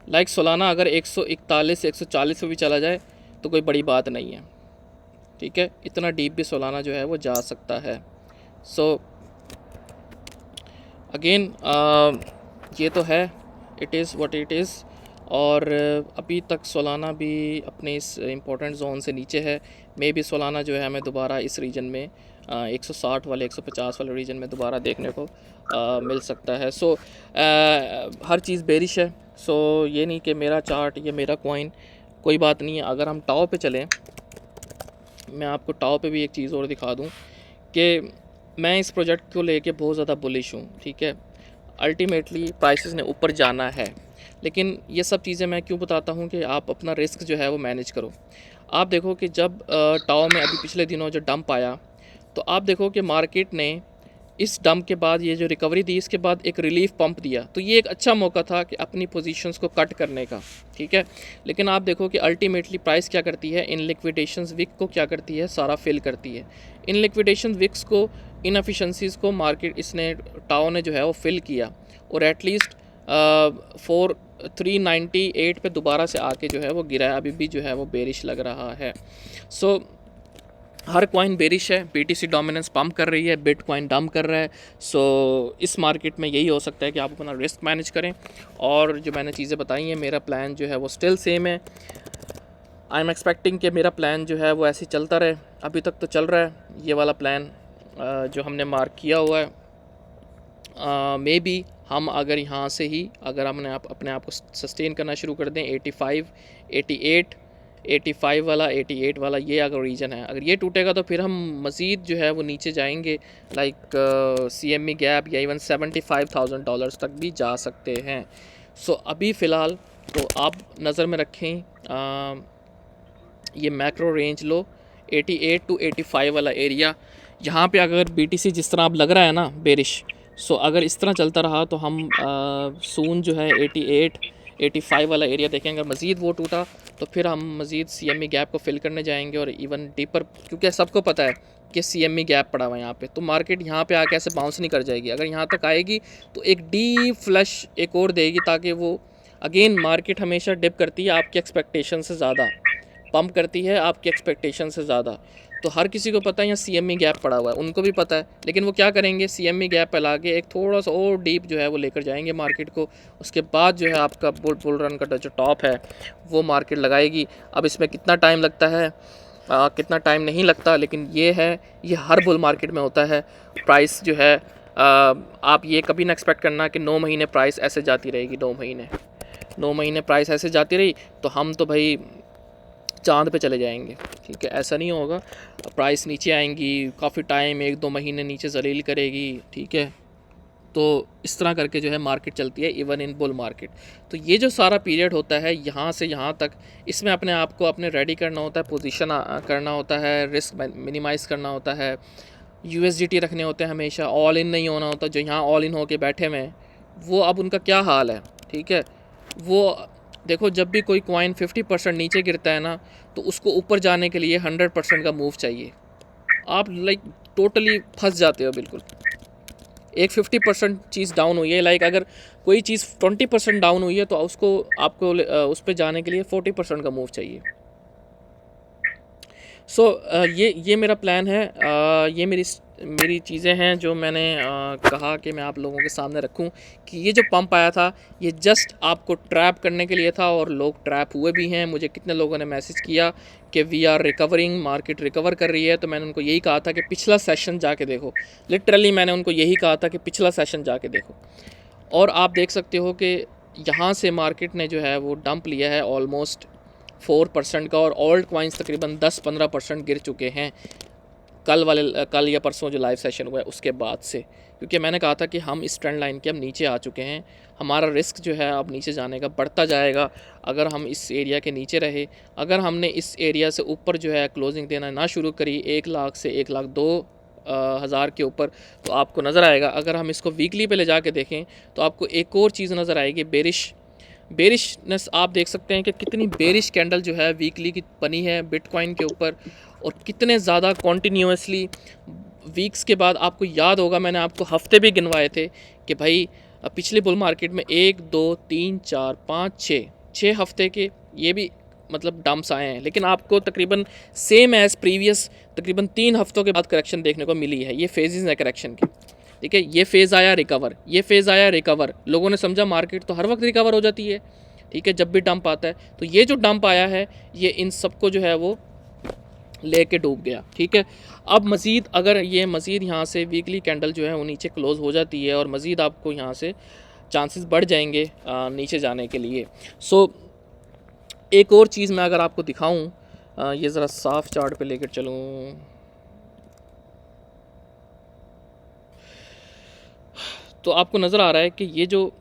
लाइक सोलाना अगर 141 140 पे भी चला जाए तो कोई बड़ी बात नहीं है, ठीक है। इतना डीप भी सोलाना जो है वो जा सकता है। सो अगेन ये तो है, it is what it is. और अभी तक सोलाना भी अपने इस इम्पोर्टेंट जोन से नीचे है। मे भी सोलाना जो है हमें दोबारा इस रीजन में 160 वाले 150 वाले रीजन में दोबारा देखने को मिल सकता है। सो हर चीज़ बेरिश है। सो ये नहीं कि मेरा चार्ट या मेरा कॉइन, कोई बात नहीं है। अगर हम टाओ पे चलें, मैं आपको टाओ पे भी एक चीज़ और दिखा दूं कि मैं इस प्रोजेक्ट को लेके बहुत ज़्यादा बुलिश हूँ, ठीक है। अल्टीमेटली प्राइसेस ने ऊपर जाना है, लेकिन ये सब चीज़ें मैं क्यों बताता हूँ कि आप अपना रिस्क जो है वो मैनेज करो। आप देखो कि जब टाओ में अभी पिछले दिनों जो डंप आया, तो आप देखो कि मार्केट ने इस डंप के बाद ये जो रिकवरी दी, इसके बाद एक रिलीफ पंप दिया, तो ये एक अच्छा मौका था कि अपनी पोजीशंस को कट करने का, ठीक है। लेकिन आप देखो कि अल्टीमेटली प्राइस क्या करती है, इन लिक्विडेशंस विक को क्या करती है, सारा फिल करती है। इन लिक्विडेशन विक्स को, इनएफिशिएंसीज़ को मार्केट इसने टाओ ने जो है वो फिल किया, और एटलीस्ट 398 पे दोबारा से आके जो है वो गिरा है। अभी भी जो है वो बेरिश लग रहा है। सो हर कॉइन बेरिश है, BTC डोमिनेंस पम्प कर रही है, बिटकॉइन डंप कर रहा है। सो इस मार्केट में यही हो सकता है कि आप अपना रिस्क मैनेज करें। और जो मैंने चीज़ें बताई हैं, मेरा प्लान जो है वो स्टिल सेम है। आई एम एक्सपेक्टिंग कि मेरा प्लान जो है वो ऐसे ही चलता रहे। अभी तक तो चल रहा है ये वाला प्लान जो हमने मार्क किया हुआ है। मे बी हम अगर यहाँ से ही अगर हमने अपने आप को सस्टेन करना शुरू कर दें, 85, 88, 85 वाला, 88 वाला, ये अगर रीजन है, अगर ये टूटेगा तो फिर हम मज़ीद जो है वो नीचे जाएंगे, लाइक CME गैप या इवन $75,000 तक भी जा सकते हैं। सो अभी फ़िलहाल तो आप नज़र में रखें ये मैक्रो रेंज लो 88 to 85 वाला एरिया। यहाँ पे अगर BTC जिस तरह अब लग रहा है ना बेरिश, सो अगर इस तरह चलता रहा तो हम सून जो है 88 85 वाला एरिया देखेंगे। अगर मज़ीद वो टूटा तो फिर हम मज़ीद CME गैप को फिल करने जाएंगे और इवन डीपर, क्योंकि सबको पता है कि CME गैप पड़ा हुआ है यहाँ पे, तो मार्केट यहाँ पे आके ऐसे बाउंस नहीं कर जाएगी। अगर यहाँ तक आएगी तो एक डीप फ्लश एक और देगी, ताकि वो अगेन, मार्केट हमेशा डिप करती है आपकी एक्सपेक्टेशन से ज़्यादा, पंप करती है आपकी एक्सपेक्टेशन से ज़्यादा। तो हर किसी को पता है यहाँ CME गैप पड़ा हुआ है, उनको भी पता है, लेकिन वो क्या करेंगे, CME गैप पे लाके एक थोड़ा सा और डीप जो है वो लेकर जाएंगे मार्केट को। उसके बाद जो है आपका बुल रन का जो टॉप है वो मार्केट लगाएगी। अब इसमें कितना टाइम लगता है, कितना टाइम नहीं लगता, लेकिन ये है, ये हर बुल मार्केट में होता है। प्राइस जो है आप ये कभी ना एक्सपेक्ट करना कि 9 महीने प्राइस ऐसे जाती रहेगी। 9 महीने प्राइस ऐसे जाती रही तो हम तो भाई चांद पे चले जाएंगे, ठीक है, ऐसा नहीं होगा। प्राइस नीचे आएंगी, काफ़ी टाइम 1-2 महीने नीचे जलील करेगी, ठीक है। तो इस तरह करके जो है मार्केट चलती है, इवन इन बुल मार्केट। तो ये जो सारा पीरियड होता है यहाँ से यहाँ तक, इसमें अपने आप को अपने रेडी करना होता है, पोजीशन करना होता है, रिस्क मिनिमाइज़ करना होता है, USDT रखने होते हैं हमेशा, ऑल इन नहीं होना होता। जो यहाँ ऑल इन होके बैठे हुए हैं वो अब उनका क्या हाल है, ठीक है। वो देखो, जब भी कोई कॉइन 50% नीचे गिरता है ना, तो उसको ऊपर जाने के लिए 100% का मूव चाहिए। आप लाइक टोटली फंस जाते हो बिल्कुल। एक 50% चीज़ डाउन हुई है, लाइक अगर कोई चीज़ 20% डाउन हुई है तो उसको आपको उस पर जाने के लिए 40% का मूव चाहिए। सो ये मेरा प्लान है। ये मेरी चीज़ें हैं जो मैंने कहा कि मैं आप लोगों के सामने रखूं, कि ये जो पंप आया था ये जस्ट आपको ट्रैप करने के लिए था, और लोग ट्रैप हुए भी हैं। मुझे कितने लोगों ने मैसेज किया कि we are recovering, market recover कर रही है, तो मैंने उनको यही कहा था कि पिछला सेशन जाके देखो। लिटरली मैंने उनको यही कहा था कि पिछला सेशन जाके देखो। और आप देख सकते हो कि यहाँ से मार्केट ने जो है वो डंप लिया है ऑलमोस्ट 4% का, और ओल्ड कॉइन्स तकरीबन 10-15% गिर चुके हैं कल या परसों जो लाइव सेशन हुआ है उसके बाद से। क्योंकि मैंने कहा था कि हम इस ट्रेंड लाइन के हम नीचे आ चुके हैं, हमारा रिस्क जो है अब नीचे जाने का बढ़ता जाएगा अगर हम इस एरिया के नीचे रहे। अगर हमने इस एरिया से ऊपर जो है क्लोजिंग देना ना शुरू करी 1 लाख से 1,02,000 के ऊपर, तो आपको नज़र आएगा। अगर हम इसको वीकली पे ले जाके देखें तो आपको एक और चीज़ नज़र आएगी, बेरिशनेस। आप देख सकते हैं कि कितनी बेरिश कैंडल जो है वीकली की बनी है बिटकॉइन के ऊपर, और कितने ज़्यादा कॉन्टीन्यूसली वीक्स के बाद। आपको याद होगा मैंने आपको हफ्ते भी गिनवाए थे कि भाई पिछले बुल मार्केट में 1 2 3 4 5 6 हफ्ते के ये भी मतलब डंप्स आए हैं, लेकिन आपको तकरीबन सेम एज़ प्रीवियस तकरीबन 3 हफ्तों के बाद करेक्शन देखने को मिली है। ये फेजेस हैं करेक्शन के, ठीक है। ये फेज़ आया रिकवर, ये फेज़ आया रिकवर, लोगों ने समझा मार्केट तो हर वक्त रिकवर हो जाती है, ठीक है, जब भी डंप आता है। तो ये जो डंप आया है ये इन सबको जो है वो लेके डूब गया, ठीक है। अब मज़ीद अगर ये मज़ीद यहाँ से वीकली कैंडल जो है वो नीचे क्लोज़ हो जाती है, और मज़ीद आपको यहाँ से चांसेस बढ़ जाएंगे नीचे जाने के लिए। सो एक और चीज़ मैं अगर आपको दिखाऊँ, ये ज़रा साफ चार्ट पे लेकर चलूँ, तो आपको नज़र आ रहा है कि ये जो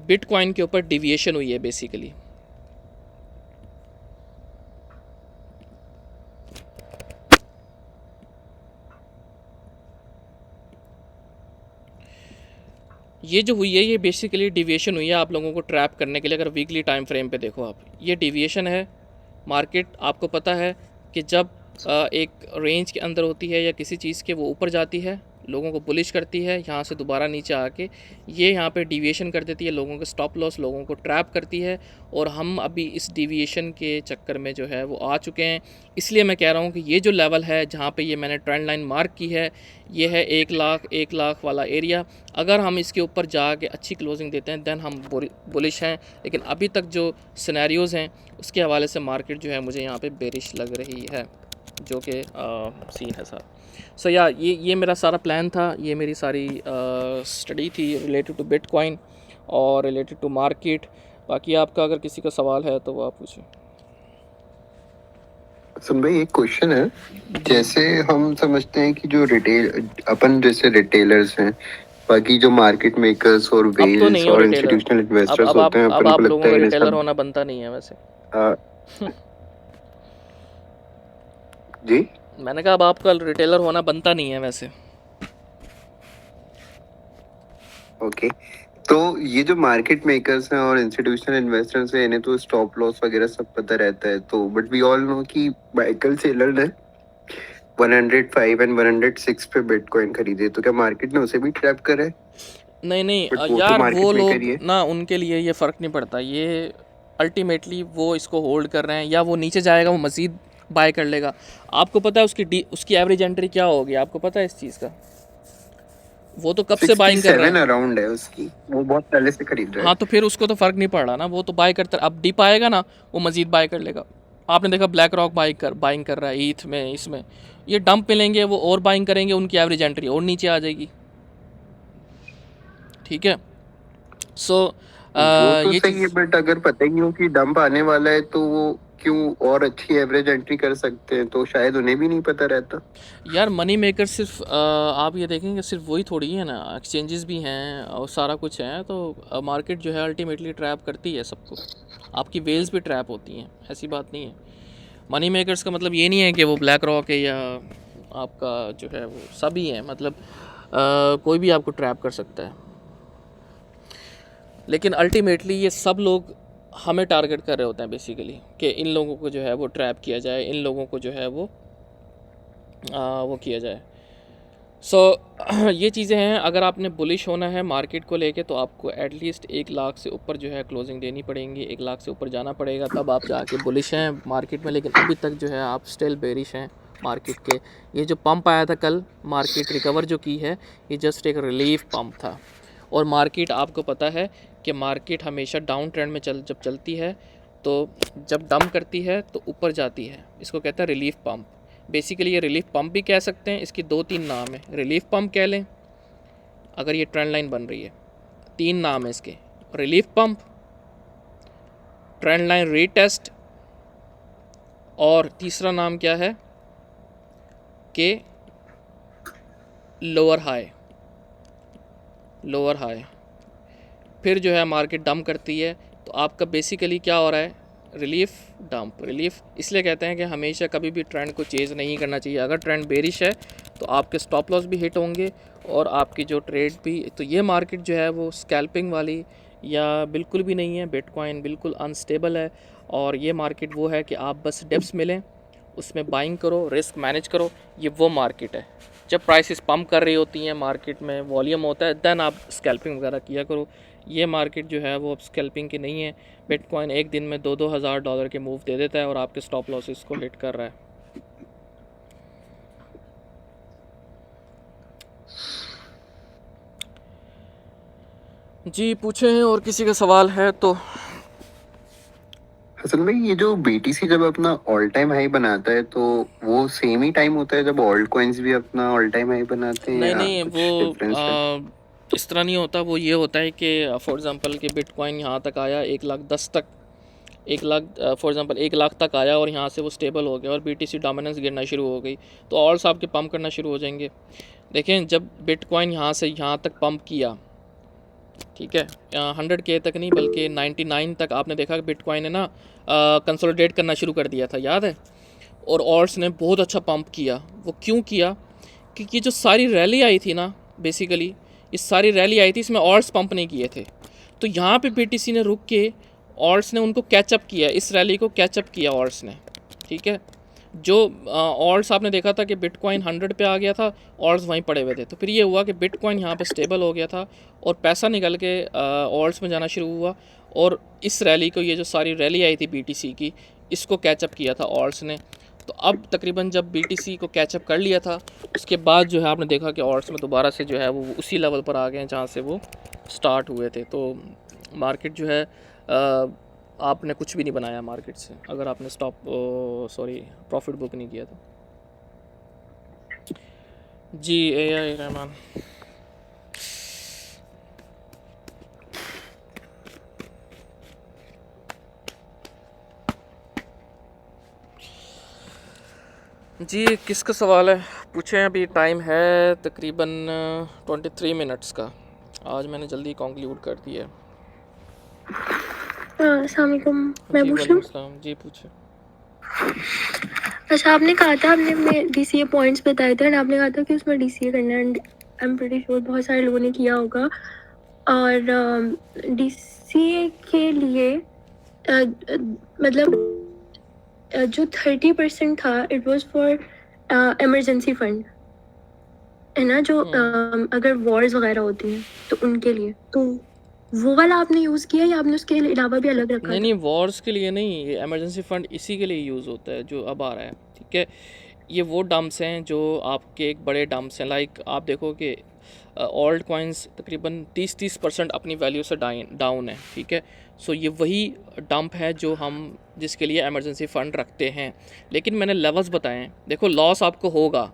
बिटकॉइन के ऊपर डिविएशन हुई है बेसिकली, ये जो हुई है ये बेसिकली डिविएशन हुई है आप लोगों को ट्रैप करने के लिए। अगर वीकली टाइम फ्रेम पे देखो आप, ये डिविएशन है। मार्केट आपको पता है कि जब एक रेंज के अंदर होती है या किसी चीज़ के वो ऊपर जाती है, लोगों को बुलिश करती है, यहाँ से दोबारा नीचे आके ये यहाँ पे डिविएशन कर देती है, लोगों के स्टॉप लॉस, लोगों को ट्रैप करती है। और हम अभी इस डिविएशन के चक्कर में जो है वो आ चुके हैं। इसलिए मैं कह रहा हूँ कि ये जो लेवल है जहाँ पे ये मैंने ट्रेंड लाइन मार्क की है, ये है 1 लाख वाला एरिया। अगर हम इसके ऊपर जाके अच्छी क्लोजिंग देते हैं देन हम बुलिश हैं, लेकिन अभी तक जो सिनेरियोज़ हैं उसके हवाले से मार्केट जो है मुझे यहाँ पे बेरिश लग रही है, जो कि सीन है सर। सो या ये मेरा सारा प्लान था, ये मेरी सारी स्टडी थी रिलेटेड टू बिटकॉइन और रिलेटेड टू मार्केट। बाकी आपका अगर किसी का सवाल है तो वो आप पूछें। सुन भाई, एक क्वेश्चन है। जैसे हम समझते हैं कि जो अपन जैसे रिटेलर्स हैं, बाकी जो मार्केट मेकर्स और वेल्स और इंस्टीट्यूशनल इन्वेस्टर्स होते हैं, अब आप लोगों का रिटेलर होना बनता नहीं है वैसे। जी मैंने कहा अब आपका रिटेलर होना बनता नहीं है वैसे। ओके, तो ये जो मार्केट मेकर्स हैं और इंस्टीट्यूशनल इन्वेस्टर्स हैं, इन्हें तो स्टॉप लॉस वगैरह सब पता रहता है, तो बट वी ऑल नो कि माइकल सेलर ने 105 एंड 106 पे बिटकॉइन खरीदे, तो क्या मार्केट ने उसे भी ट्रैप करा है? नहीं नहीं बट वो तो यार, वो मार्केट मेकर लोग ही है। ना, उनके लिए ये फ़र्क नहीं पड़ता। ये अल्टीमेटली वो इसको होल्ड कर रहे हैं, या वो नीचे जाएगा वो मज़ीद बाय कर लेगा। आपको पता है उसकी एवरेज एंट्री क्या होगी? आपको पता है इस चीज़ का? वो तो कब से बाइंग कर रहा 67 है। अराउंड है उसकी, वो बहुत पहले से खरीद रहा है। हाँ, तो फिर उसको तो फ़र्क नहीं पड़ रहा ना, वो तो बाय करता। अब डिप आएगा ना, वो मज़ीद बाय कर लेगा। आपने देखा ब्लैक रॉक बाइंग कर रहा है ईथ में, इसमें। ये डंप मिलेंगे, वो और बाइंग करेंगे, उनकी एवरेज एंट्री और नीचे आ जाएगी। ठीक है, सो वो तो ये सही है, चीज़। बट अगर पता ही हो कि डंप आने वाला है तो वो क्यों और अच्छी एवरेज एंट्री कर सकते हैं, तो शायद उन्हें भी नहीं पता रहता। यार मनी मेकर सिर्फ आप ये देखेंगे सिर्फ वही थोड़ी है ना, एक्सचेंजेस भी हैं और सारा कुछ है। तो मार्केट जो है अल्टीमेटली ट्रैप करती है सबको। आपकी वेल्स भी ट्रैप होती हैं, ऐसी बात नहीं है। मनी मेकर्स का मतलब ये नहीं है कि वो ब्लैक रॉक है या आपका जो है वो सभी है। मतलब कोई भी आपको ट्रैप कर सकता है। लेकिन अल्टीमेटली ये सब लोग हमें टारगेट कर रहे होते हैं बेसिकली, कि इन लोगों को जो है वो ट्रैप किया जाए, इन लोगों को जो है वो किया जाए। सो ये चीज़ें हैं। अगर आपने बुलिश होना है मार्केट को लेके, तो आपको एटलीस्ट 1 लाख से ऊपर जो है क्लोजिंग देनी पड़ेगी, 1 लाख से ऊपर जाना पड़ेगा, तब आप जाके बुलिश हैं मार्केट में। लेकिन अभी तक जो है आप स्टिल बेरिश हैं मार्केट के। ये जो पंप आया था कल, मार्केट रिकवर जो की है, ये जस्ट एक रिलीफ पंप था। और मार्केट, आपको पता है कि मार्केट हमेशा डाउन ट्रेंड में जब चलती है, तो जब डंप करती है तो ऊपर जाती है। इसको कहते हैं रिलीफ पंप। बेसिकली ये रिलीफ पंप भी कह सकते हैं, इसकी 2-3 नाम है। रिलीफ पंप कह लें अगर ये ट्रेंड लाइन बन रही है, 3 नाम है इसके: relief pump, trend line retest, और तीसरा नाम क्या है कि लोअर हाई। फिर जो है मार्केट डंप करती है, तो आपका बेसिकली क्या हो रहा है? Relief dump. रिलीफ इसलिए कहते हैं कि हमेशा कभी भी ट्रेंड को चेज़ नहीं करना चाहिए। अगर ट्रेंड बेरिश है तो आपके स्टॉप लॉस भी हिट होंगे और आपकी जो ट्रेड भी। तो ये मार्केट जो है वो स्कैल्पिंग वाली या बिल्कुल भी नहीं है। बिटकॉइन बिल्कुल अनस्टेबल है, और ये मार्केट वो है कि आप बस डिप्स मिलें उसमें बाइंग करो, रिस्क मैनेज करो। ये वो मार्केट है। जब प्राइसेस पम्प कर रही होती हैं, मार्केट में वॉल्यूम होता है, देन आप स्कैल्पिंग वगैरह किया करो। ये मार्केट जो है वो अब स्कैल्पिंग की नहीं है। बिटकॉइन एक दिन में 2-2 हज़ार डॉलर के मूव दे देता है और आपके स्टॉप लॉसेस को हिट कर रहा है। जी पूछें, और किसी का सवाल है तो। असल में ये जो बीटीसी जब अपना ऑल टाइम हाई बनाता है, तो वो सेम ही टाइम होता है जब ऑल्ट कॉइन्स भी अपना ऑल टाइम हाई बनाते हैं, नहीं या नहीं, कुछ वो डिफरेंस है? इस तरह नहीं होता। वो ये होता है कि फॉर एग्ज़ाम्पल कि बिटकॉइन यहाँ तक आया 1,10,000 तक, 1,00,000 फॉर एग्ज़ाम्पल 1,00,000 तक आया और यहाँ से वो स्टेबल हो गया और बीटीसी डोमिनेंस गिरना शुरू हो गई, तो ऑल्स आपके पंप करना शुरू हो जाएंगे। देखें, जब बिटकॉइन यहाँ से यहाँ तक पंप किया, ठीक है, 100K तक नहीं बल्कि 99 तक, आपने देखा कि बिटकॉइन ने ना कंसोलिडेट करना शुरू कर दिया था, याद है? और ऑल्ट्स ने बहुत अच्छा पंप किया। वो क्यों किया? क्योंकि जो सारी रैली आई थी ना, बेसिकली इस सारी रैली आई थी, इसमें ऑल्ट्स पंप नहीं किए थे। तो यहाँ पे बीटीसी ने रुक के ऑल्ट्स ने उनको कैचअप किया, इस रैली को कैचअप किया ऑल्ट्स ने। ठीक है, जो ऑल्ट्स आपने देखा था कि बिटकॉइन 100 पे आ गया था, ऑल्ट्स वहीं पड़े हुए थे। तो फिर ये हुआ कि बिटकॉइन यहाँ पे स्टेबल हो गया था और पैसा निकल के ऑल्ट्स में जाना शुरू हुआ, और इस रैली को, ये जो सारी रैली आई थी बीटीसी की, इसको कैचअप किया था ऑल्ट्स ने। तो अब तकरीबन जब बीटीसी को कैचअप कर लिया था, उसके बाद जो है आपने देखा कि ऑल्ट्स में दोबारा से जो है वो उसी लेवल पर आ गए हैं जहाँ से वो स्टार्ट हुए थे। तो मार्केट जो है आपने कुछ भी नहीं बनाया मार्केट से, अगर आपने प्रॉफिट बुक नहीं किया तो। जी AI रहमान। जी किसका सवाल है पूछें। अभी टाइम है तकरीबन 23 मिनट्स का। आज मैंने जल्दी कंक्लूड कर दिया है। अस्सलाम वालेकुम, मैं जी पूछूं? वालेकुम सलाम। जी पूछे। अच्छा, आपने कहा था, आपने डीसीए पॉइंट्स बताए थे, एंड आपने कहा था कि उसमें डीसीए करना है, and I am pretty sure बहुत सारे लोगों ने किया होगा। और डीसीए के लिए मतलब जो 30% था, it was for emergency fund, है ना, जो अगर वॉर्स वगैरह होती हैं तो उनके लिए, तो वो वाला आपने यूज़ किया या आपने उसके अलावा भी अलग रखा नहीं था? नहीं, वॉर्स के लिए नहीं, ये इमरजेंसी फ़ंड इसी के लिए यूज़ होता है जो अब आ रहा है, ठीक है। ये वो डम्प्स हैं जो आपके एक बड़े डम्प्स हैं, लाइक आप देखो कि ओल्ड कॉइन्स तकरीबन 30% अपनी वैल्यू से डाउन है, ठीक है। सो ये वही डंप है जो हम जिसके लिए इमरजेंसी फ़ंड रखते हैं। लेकिन मैंने लेवल्स बताए हैं, देखो लॉस आपको होगा,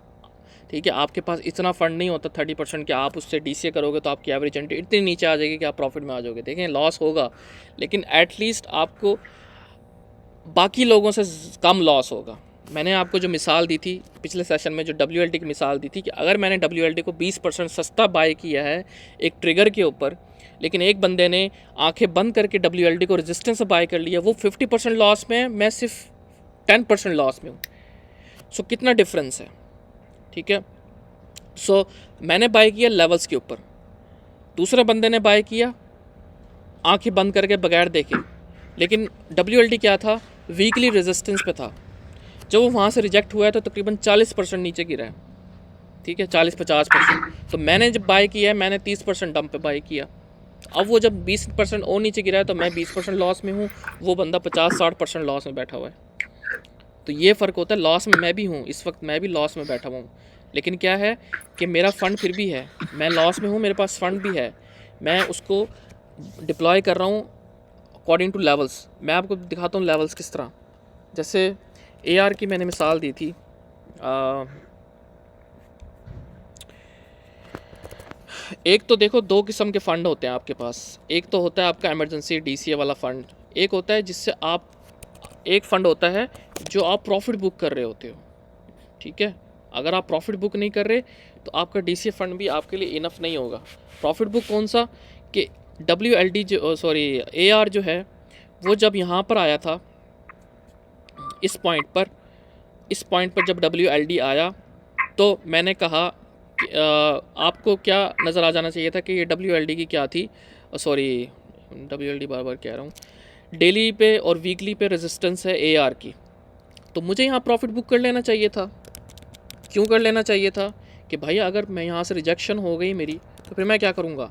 ठीक है। आपके पास इतना फंड नहीं होता 30% कि आप उससे डीसीए करोगे तो आपकी एवरेज एंट्री इतनी नीचे आ जाएगी कि आप प्रॉफिट में आ जाओगे। देखें, लॉस होगा, लेकिन एटलीस्ट आपको बाकी लोगों से कम लॉस होगा। मैंने आपको जो मिसाल दी थी पिछले सेशन में, जो WLT की मिसाल दी थी, कि अगर मैंने WLT को 20% सस्ता बाय किया है एक ट्रिगर के ऊपर, लेकिन एक बंदे ने आंखें बंद करके WLT को रेजिस्टेंस से बाय कर लिया, वो 50% लॉस में है, मैं सिर्फ 10% लॉस में हूँ। सो कितना डिफरेंस है, ठीक है। सो मैंने बाय किया लेवल्स के ऊपर, दूसरे बंदे ने बाय किया आंखें बंद करके बगैर देखे, लेकिन WLT क्या था, वीकली रेजिस्टेंस पे था। जब वो वहाँ से रिजेक्ट हुआ है तो तकरीबन 40% नीचे गिरा है, ठीक है, 40-50%। तो मैंने जब बाय किया है, मैंने 30% डंप पे बाय किया। अब वो जब 20% और नीचे गिरा है तो मैं 20% लॉस में हूँ, वो बंदा 50-60% लॉस में बैठा हुआ है। तो ये फ़र्क होता है, लॉस में मैं भी हूँ, इस वक्त मैं भी लॉस में बैठा हुआ हूँ, लेकिन क्या है कि मेरा फ़ंड फिर भी है, मैं लॉस में हूँ, मेरे पास फ़ंड भी है, मैं उसको डिप्लॉय कर रहा हूँ अकॉर्डिंग टू लेवल्स। मैं आपको दिखाता हूँ लेवल्स किस तरह। जैसे AR की मैंने मिसाल दी थी, एक तो देखो दो किस्म के फ़ंड होते हैं आपके पास। एक तो होता है आपका इमरजेंसी DCA वाला फ़ंड, एक होता है जिससे आप, एक फ़ंड होता है जो आप प्रॉफिट बुक कर रहे होते हो, ठीक है। अगर आप प्रॉफिट बुक नहीं कर रहे तो आपका DCA फ़ंड भी आपके लिए इनफ नहीं होगा। प्रॉफिट बुक कौन सा, कि WLD जो AR जो है, वो जब यहाँ पर आया था इस पॉइंट पर जब WLD आया तो मैंने कहा कि आपको क्या नज़र आ जाना चाहिए था कि ये WLD की क्या थी, WLD बार बार कह रहा हूँ, डेली पे और वीकली पे रेजिस्टेंस है AR की। तो मुझे यहाँ प्रॉफिट बुक कर लेना चाहिए था। क्यों कर लेना चाहिए था कि भाई अगर मैं यहाँ से रिजेक्शन हो गई मेरी, तो फिर मैं क्या करूँगा।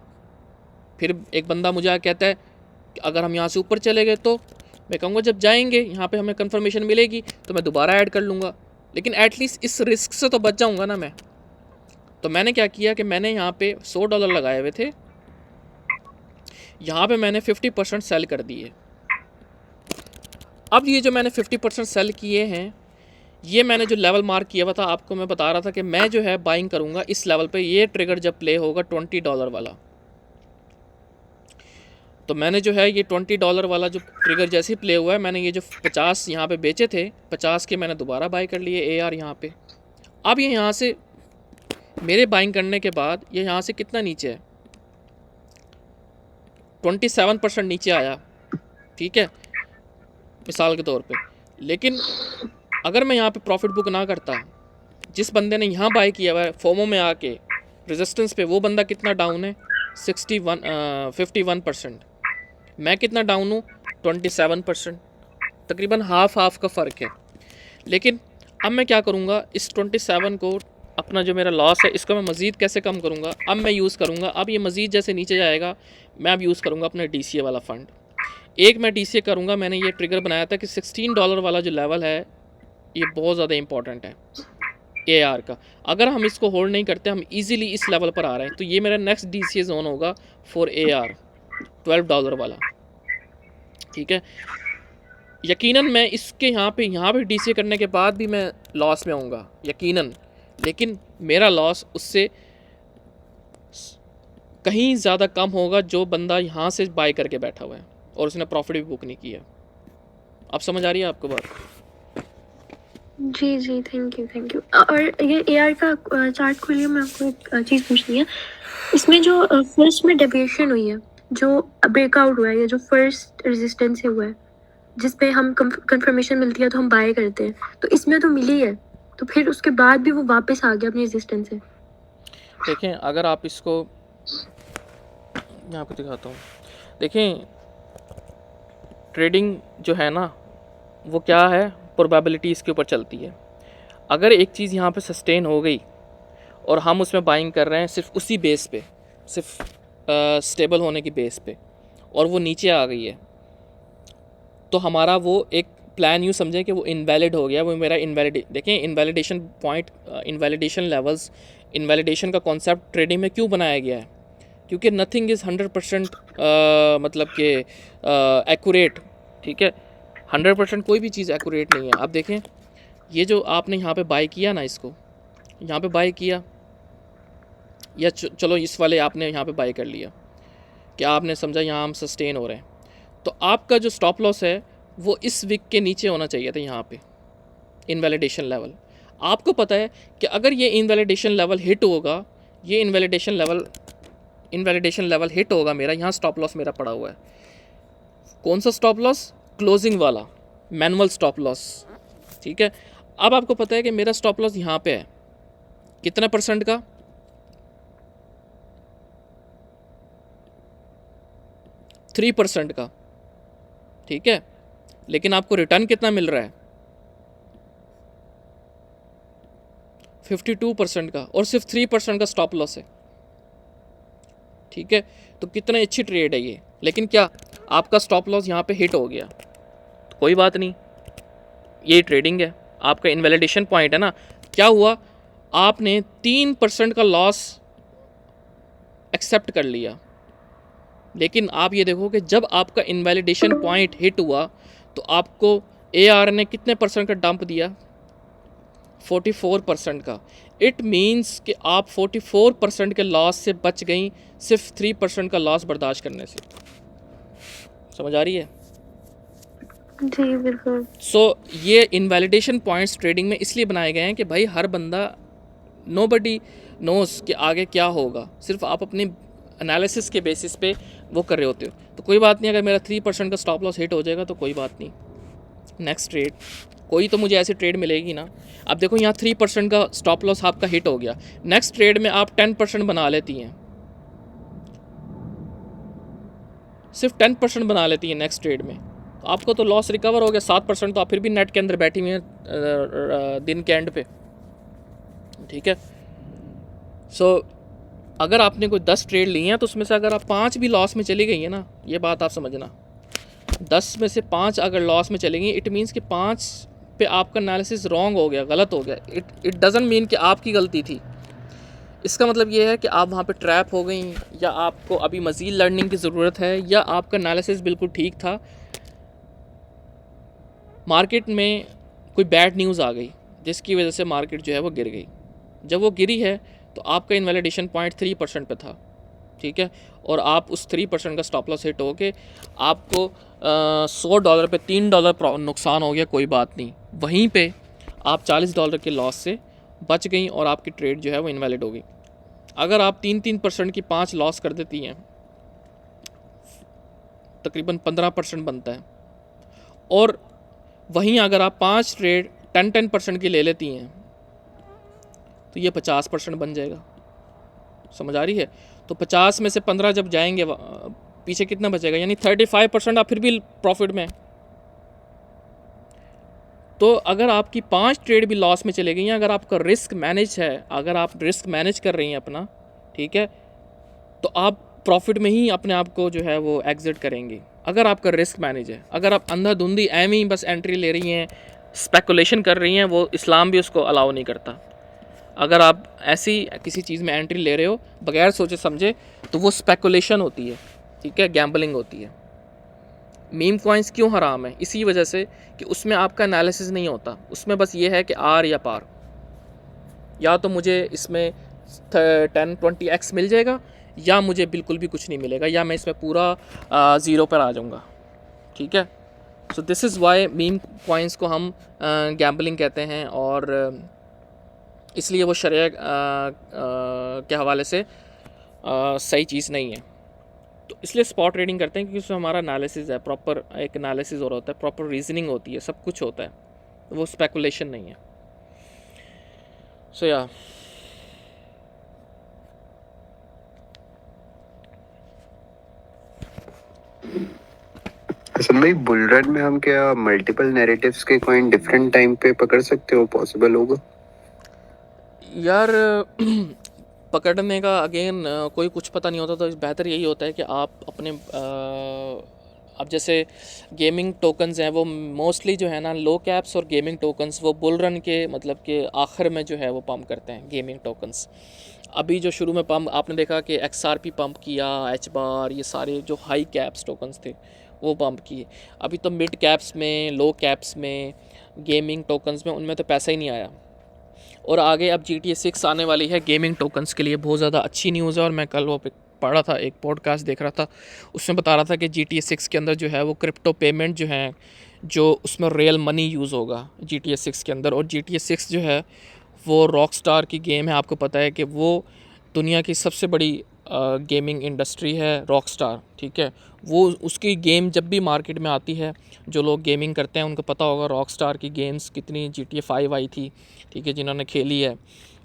फिर एक बंदा मुझे कहता है कि अगर हम यहाँ से ऊपर चले गए, तो मैं कहूँगा जब जाएंगे यहाँ पे हमें कंफर्मेशन मिलेगी तो मैं दोबारा ऐड कर लूँगा, लेकिन एटलीस्ट इस रिस्क से तो बच जाऊँगा ना मैं। तो मैंने क्या किया कि मैंने यहाँ पे $100 लगाए हुए थे, यहाँ पे मैंने 50% सेल कर दिए। अब ये जो मैंने 50% सेल किए हैं, ये मैंने जो लेवल मार्क किया हुआ था, आपको मैं बता रहा था कि मैं जो है बाइंग करूँगा इस लेवल पे, ये ट्रिगर जब प्ले होगा $20 वाला। तो मैंने जो है ये $20 वाला जो ट्रिगर जैसे ही प्ले हुआ है, मैंने ये जो 50 यहाँ पे बेचे थे, 50 के मैंने दोबारा बाई कर लिए AR यहाँ पे। अब ये यहाँ से मेरे बाइंग करने के बाद ये यहाँ से कितना नीचे है, 27% नीचे आया, ठीक है, मिसाल के तौर पे। लेकिन अगर मैं यहाँ पे प्रॉफिट बुक ना करता, जिस बंदे ने यहाँ बाई किया हुआ है फोमो में आके रेजिस्टेंस पे, वो बंदा कितना डाउन है, 51% मैं कितना डाउन हूँ, 27%, तकरीबन हाफ का फ़र्क है। लेकिन अब मैं क्या करूँगा, इस 27 को, अपना जो मेरा लॉस है इसको मैं मज़ीद कैसे कम करूँगा, अब मैं यूज़ करूँगा, अब ये मज़ीद जैसे नीचे जाएगा मैं अब यूज़ करूँगा अपना DCA वाला फ़ंड। एक मैं DCA करूँगा, मैंने ये ट्रिगर बनाया था कि $16 वाला जो लेवल है ये बहुत ज़्यादा इंपॉर्टेंट है AR का। अगर हम इसको होल्ड नहीं करते, हम इजीली इस लेवल पर आ रहे हैं, तो ये मेरा नेक्स्ट DCA जोन होगा फॉर AR, $12 वाला, ठीक है। यकीनन मैं इसके यहाँ पे DCA करने के बाद भी मैं लॉस में आऊँगा यकीनन, लेकिन मेरा लॉस उससे कहीं ज़्यादा कम होगा जो बंदा यहाँ से बाय करके बैठा हुआ है और उसने प्रॉफिट भी बुक नहीं किया। आप समझ आ रही है आपको बात? जी जी, थैंक यू। और ये AR का चार्ट खोलिए, मैं आपको एक चीज़ पूछनी है। इसमें जो फर्स्ट में डेविएशन हुई है, जो ब्रेकआउट हुआ है, ये जो फर्स्ट रेजिस्टेंस से हुआ है, जिस पे हम कंफर्मेशन मिलती है तो हम बाय करते हैं, तो इसमें तो मिली है, तो फिर उसके बाद भी वो वापस आ गया अपनी रेजिस्टेंस से। देखें अगर आप इसको यहाँ पे दिखाता हूँ, देखें ट्रेडिंग जो है ना वो क्या है, प्रोबेबिलिटी इसके ऊपर चलती है। अगर एक चीज़ यहाँ पे सस्टेन हो गई और हम उसमें बाइंग कर रहे हैं सिर्फ उसी बेस पे, सिर्फ स्टेबल होने की बेस पे, और वो नीचे आ गई है, तो हमारा वो एक प्लान यूँ समझें कि वो इनवैलिड हो गया। वो मेरा देखें invalidation point, invalidation levels, invalidation का कॉन्सेप्ट ट्रेडिंग में क्यों बनाया गया है, क्योंकि नथिंग इज़ 100% मतलब कि एक्यूरेट, ठीक है। 100% कोई भी चीज़ एक्यूरेट नहीं है। अब देखें ये जो आपने यहाँ पे बाय किया ना, इसको यहाँ पे बाय किया, या चलो इस वाले आपने यहाँ पे बाय कर लिया, कि आपने समझा यहाँ हम सस्टेन हो रहे हैं, तो आपका जो स्टॉप लॉस है वो इस विक के नीचे होना चाहिए था, यहाँ पे इनवैलिडेशन लेवल। आपको पता है कि अगर ये इनवैलिडेशन लेवल हिट होगा, ये इनवैलिडेशन लेवल हिट होगा, मेरा यहाँ स्टॉप लॉस मेरा पड़ा हुआ है। कौन सा स्टॉप लॉस? क्लोजिंग वाला, मैनुअल स्टॉप लॉस, ठीक है। अब आपको पता है कि मेरा स्टॉप लॉस यहाँ पे है कितना परसेंट का, 3% का, ठीक है। लेकिन आपको रिटर्न कितना मिल रहा है? 52% का, और सिर्फ 3% का स्टॉप लॉस है, ठीक है। तो कितनी अच्छी ट्रेड है ये। लेकिन क्या आपका स्टॉप लॉस यहाँ पे हिट हो गया, तो कोई बात नहीं, ये ट्रेडिंग है, आपका इनवैलिडेशन पॉइंट है ना। क्या हुआ, आपने 3% का लॉस एक्सेप्ट कर लिया, लेकिन आप ये देखो कि जब आपका इनवैलिडेशन पॉइंट हिट हुआ तो आपको AR ने कितने परसेंट का डंप दिया? 44% का। इट मीन्स कि आप 44% के लॉस से बच गई सिर्फ 3% का लॉस बर्दाश्त करने से। समझ आ रही है? जी बिल्कुल। सो ये इनवैलिडेशन पॉइंट्स ट्रेडिंग में इसलिए बनाए गए हैं कि भाई हर बंदा, नोबडी नोस कि आगे क्या होगा, सिर्फ आप अपनी एनालिसिस के बेसिस पे वो कर रहे होते हो। तो कोई बात नहीं, अगर मेरा 3% का स्टॉप लॉस हिट हो जाएगा तो कोई बात नहीं, नेक्स्ट ट्रेड कोई तो मुझे ऐसी ट्रेड मिलेगी ना। अब देखो यहाँ 3% का स्टॉप लॉस आपका हिट हो गया, नेक्स्ट ट्रेड में आप 10% बना लेती हैं, सिर्फ 10% बना लेती हैं नेक्स्ट ट्रेड में, तो आपको तो लॉस रिकवर हो गया। 7% तो आप फिर भी नेट के अंदर बैठी हुई हैं दिन के एंड पे, ठीक है। सो अगर आपने कोई 10 ट्रेड ली हैं तो उसमें से अगर आप 5 भी लॉस में चली गई हैं ना, ये बात आप समझना, 10 में से 5 अगर लॉस में चली गई, इट मीन्स कि 5 पे आपका एनालिसिस रॉन्ग हो गया, गलत हो गया। इट डजंट मीन कि आपकी गलती थी। इसका मतलब ये है कि आप वहाँ पे ट्रैप हो गई, या आपको अभी मज़ीद लर्निंग की ज़रूरत है, या आपका एनालिसिस बिल्कुल ठीक था, मार्केट में कोई बैड न्यूज़ आ गई जिसकी वजह से मार्केट जो है वो गिर गई। जब वो गिरी है तो आपका इनवैलिडेशन पॉइंट 3% पे था, ठीक है, और आप उस 3% का स्टॉप लॉस हिट हो के आपको $100 पे $3 नुकसान हो गया, कोई बात नहीं, वहीं पे आप $40 के लॉस से बच गई और आपकी ट्रेड जो है वो इनवैलिड हो गई। अगर आप 3% की 5 लॉस कर देती हैं, तकरीबन 15% बनता है, और वहीं अगर आप 5 ट्रेड 10% की ले लेती हैं तो ये 50% बन जाएगा। समझ आ रही है? तो 50 में से 15 जब जाएंगे पीछे कितना बचेगा, यानी 35% आप फिर भी प्रॉफिट में। तो अगर आपकी 5 ट्रेड भी लॉस में चले गई हैं, अगर आपका रिस्क मैनेज है, अगर आप रिस्क मैनेज कर रही हैं अपना, ठीक है, तो आप प्रॉफिट में ही अपने आप को जो है वो एग्जिट करेंगे, अगर आपका रिस्क मैनेज है। अगर आप अंधाधुंधी एम ही बस एंट्री ले रही हैं, स्पेकुलेशन कर रही हैं, वो इस्लाम भी उसको अलाउ नहीं करता। अगर आप ऐसी किसी चीज़ में एंट्री ले रहे हो बगैर सोचे समझे, तो वो स्पेकुलेशन होती है, ठीक है, गैम्बलिंग होती है। मीम कॉइन्स क्यों हराम है? इसी वजह से कि उसमें आपका एनालिसिस नहीं होता, उसमें बस ये है कि आर या पार, या तो मुझे इसमें 10-20x मिल जाएगा, या मुझे बिल्कुल भी कुछ नहीं मिलेगा, या मैं इसमें पूरा ज़ीरो पर आ जाऊँगा, ठीक है। So this is why meme coins को हम गैम्बलिंग कहते हैं, और इसलिए वो शरिया के हवाले से सही चीज़ नहीं है। तो इसलिए स्पॉट ट्रेडिंग करते हैं क्योंकि उसमें हमारा एनालिसिस है, प्रॉपर एक एनालिसिस हो रहा होता है, प्रॉपर रीजनिंग होती है, सब कुछ होता है, वो स्पेकुलेशन नहीं है। सो या हसन भाई, बुल रन में हम क्या मल्टीपल नैरेटिव्स के कॉइन डिफरेंट टाइम पे पकड़ सकते हो? पॉसिबल होगा? यार पकड़ने का अगेन कोई कुछ पता नहीं होता, तो बेहतर यही होता है कि आप अपने अब जैसे गेमिंग टोकन्स हैं वो मोस्टली जो है ना, लो कैप्स और गेमिंग टोकन्स वो बुल रन के मतलब के आखिर में जो है वो पम्प करते हैं गेमिंग टोकन्स। अभी जो शुरू में पम्प आपने देखा कि XRP पंप किया, एच बार, ये सारे जो हाई कैप्स टोकन्स थे वो पंप किए। अभी तो मिड कैप्स में, लो कैप्स में, गेमिंग टोकन्स में, उनमें तो पैसा ही नहीं आया। और आगे अब GTA 6 आने वाली है गेमिंग टोकन्स के लिए, बहुत ज़्यादा अच्छी न्यूज़ है। और मैं कल वो पढ़ रहा था, एक पॉडकास्ट देख रहा था, उसमें बता रहा था कि GTA 6 के अंदर जो है वो क्रिप्टो पेमेंट जो है, जो उसमें रियल मनी यूज़ होगा GTA 6 के अंदर। और GTA 6 जो है वो रॉकस्टार की गेम है, आपको पता है कि वो दुनिया की सबसे बड़ी गेमिंग इंडस्ट्री है रॉकस्टार, ठीक है। वो उसकी गेम जब भी मार्केट में आती है, जो लोग गेमिंग करते हैं उनको पता होगा रॉकस्टार की गेम्स कितनी, GTA 5 आई थी, ठीक है, जिन्होंने खेली है,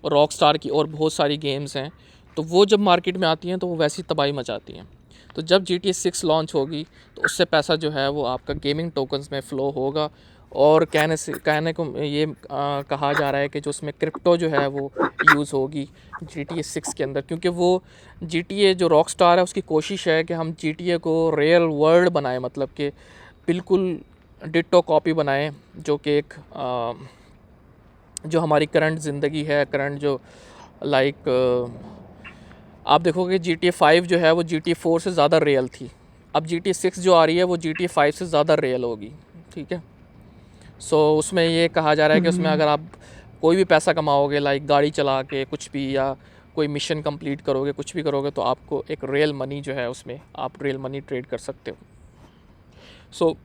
और रॉकस्टार की और बहुत सारी गेम्स हैं। तो वो जब मार्केट में आती हैं तो वो वैसी तबाही मचाती हैं। तो जब GTA 6 लॉन्च होगी तो उससे पैसा जो है वो आपका गेमिंग टोकन्स में फ़्लो होगा। और कहने को ये कहा जा रहा है कि जो उसमें क्रिप्टो जो है वो यूज़ होगी GTA 6 के अंदर, क्योंकि वो GTA जो रॉकस्टार है उसकी कोशिश है कि हम GTA को रियल वर्ल्ड बनाएं, मतलब कि बिल्कुल डिट्टो कॉपी बनाएं, जो कि एक जो हमारी करंट ज़िंदगी है, करंट जो लाइक आप देखोगे GTA 5 जो है वो GTA 4 से ज़्यादा रियल थी। अब GTA 6 जो आ रही है वो GTA 5 से ज़्यादा रियल होगी, ठीक है। सो उसमें ये कहा जा रहा है कि उसमें अगर आप कोई भी पैसा कमाओगे, लाइक गाड़ी चला के कुछ भी, या कोई मिशन कंप्लीट करोगे, कुछ भी करोगे, तो आपको एक रियल मनी जो है उसमें आप रियल मनी ट्रेड कर सकते हो। सो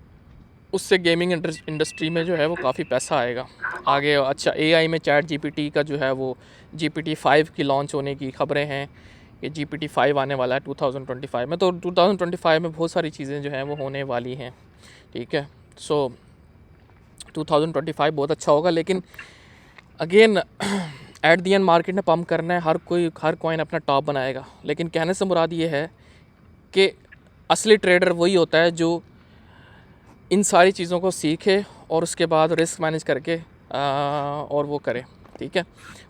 उससे गेमिंग इंडस्ट्री में जो है वो काफ़ी पैसा आएगा आगे। अच्छा, AI में चैट GPT का जो है वो GPT 5 की लॉन्च होने की खबरें हैं कि GPT 5 आने वाला है 2025 में। तो 2025 में बहुत सारी चीज़ें जो हैं वो होने वाली हैं, ठीक है। सो 2025 बहुत अच्छा होगा, लेकिन again at the and market ने पम्प करना है, हर कॉइन अपना टॉप बनाएगा। लेकिन कहने से मुराद ये है कि असली ट्रेडर वही होता है जो इन सारी चीज़ों को सीखे और उसके बाद रिस्क मैनेज करके और वो करे, ठीक है।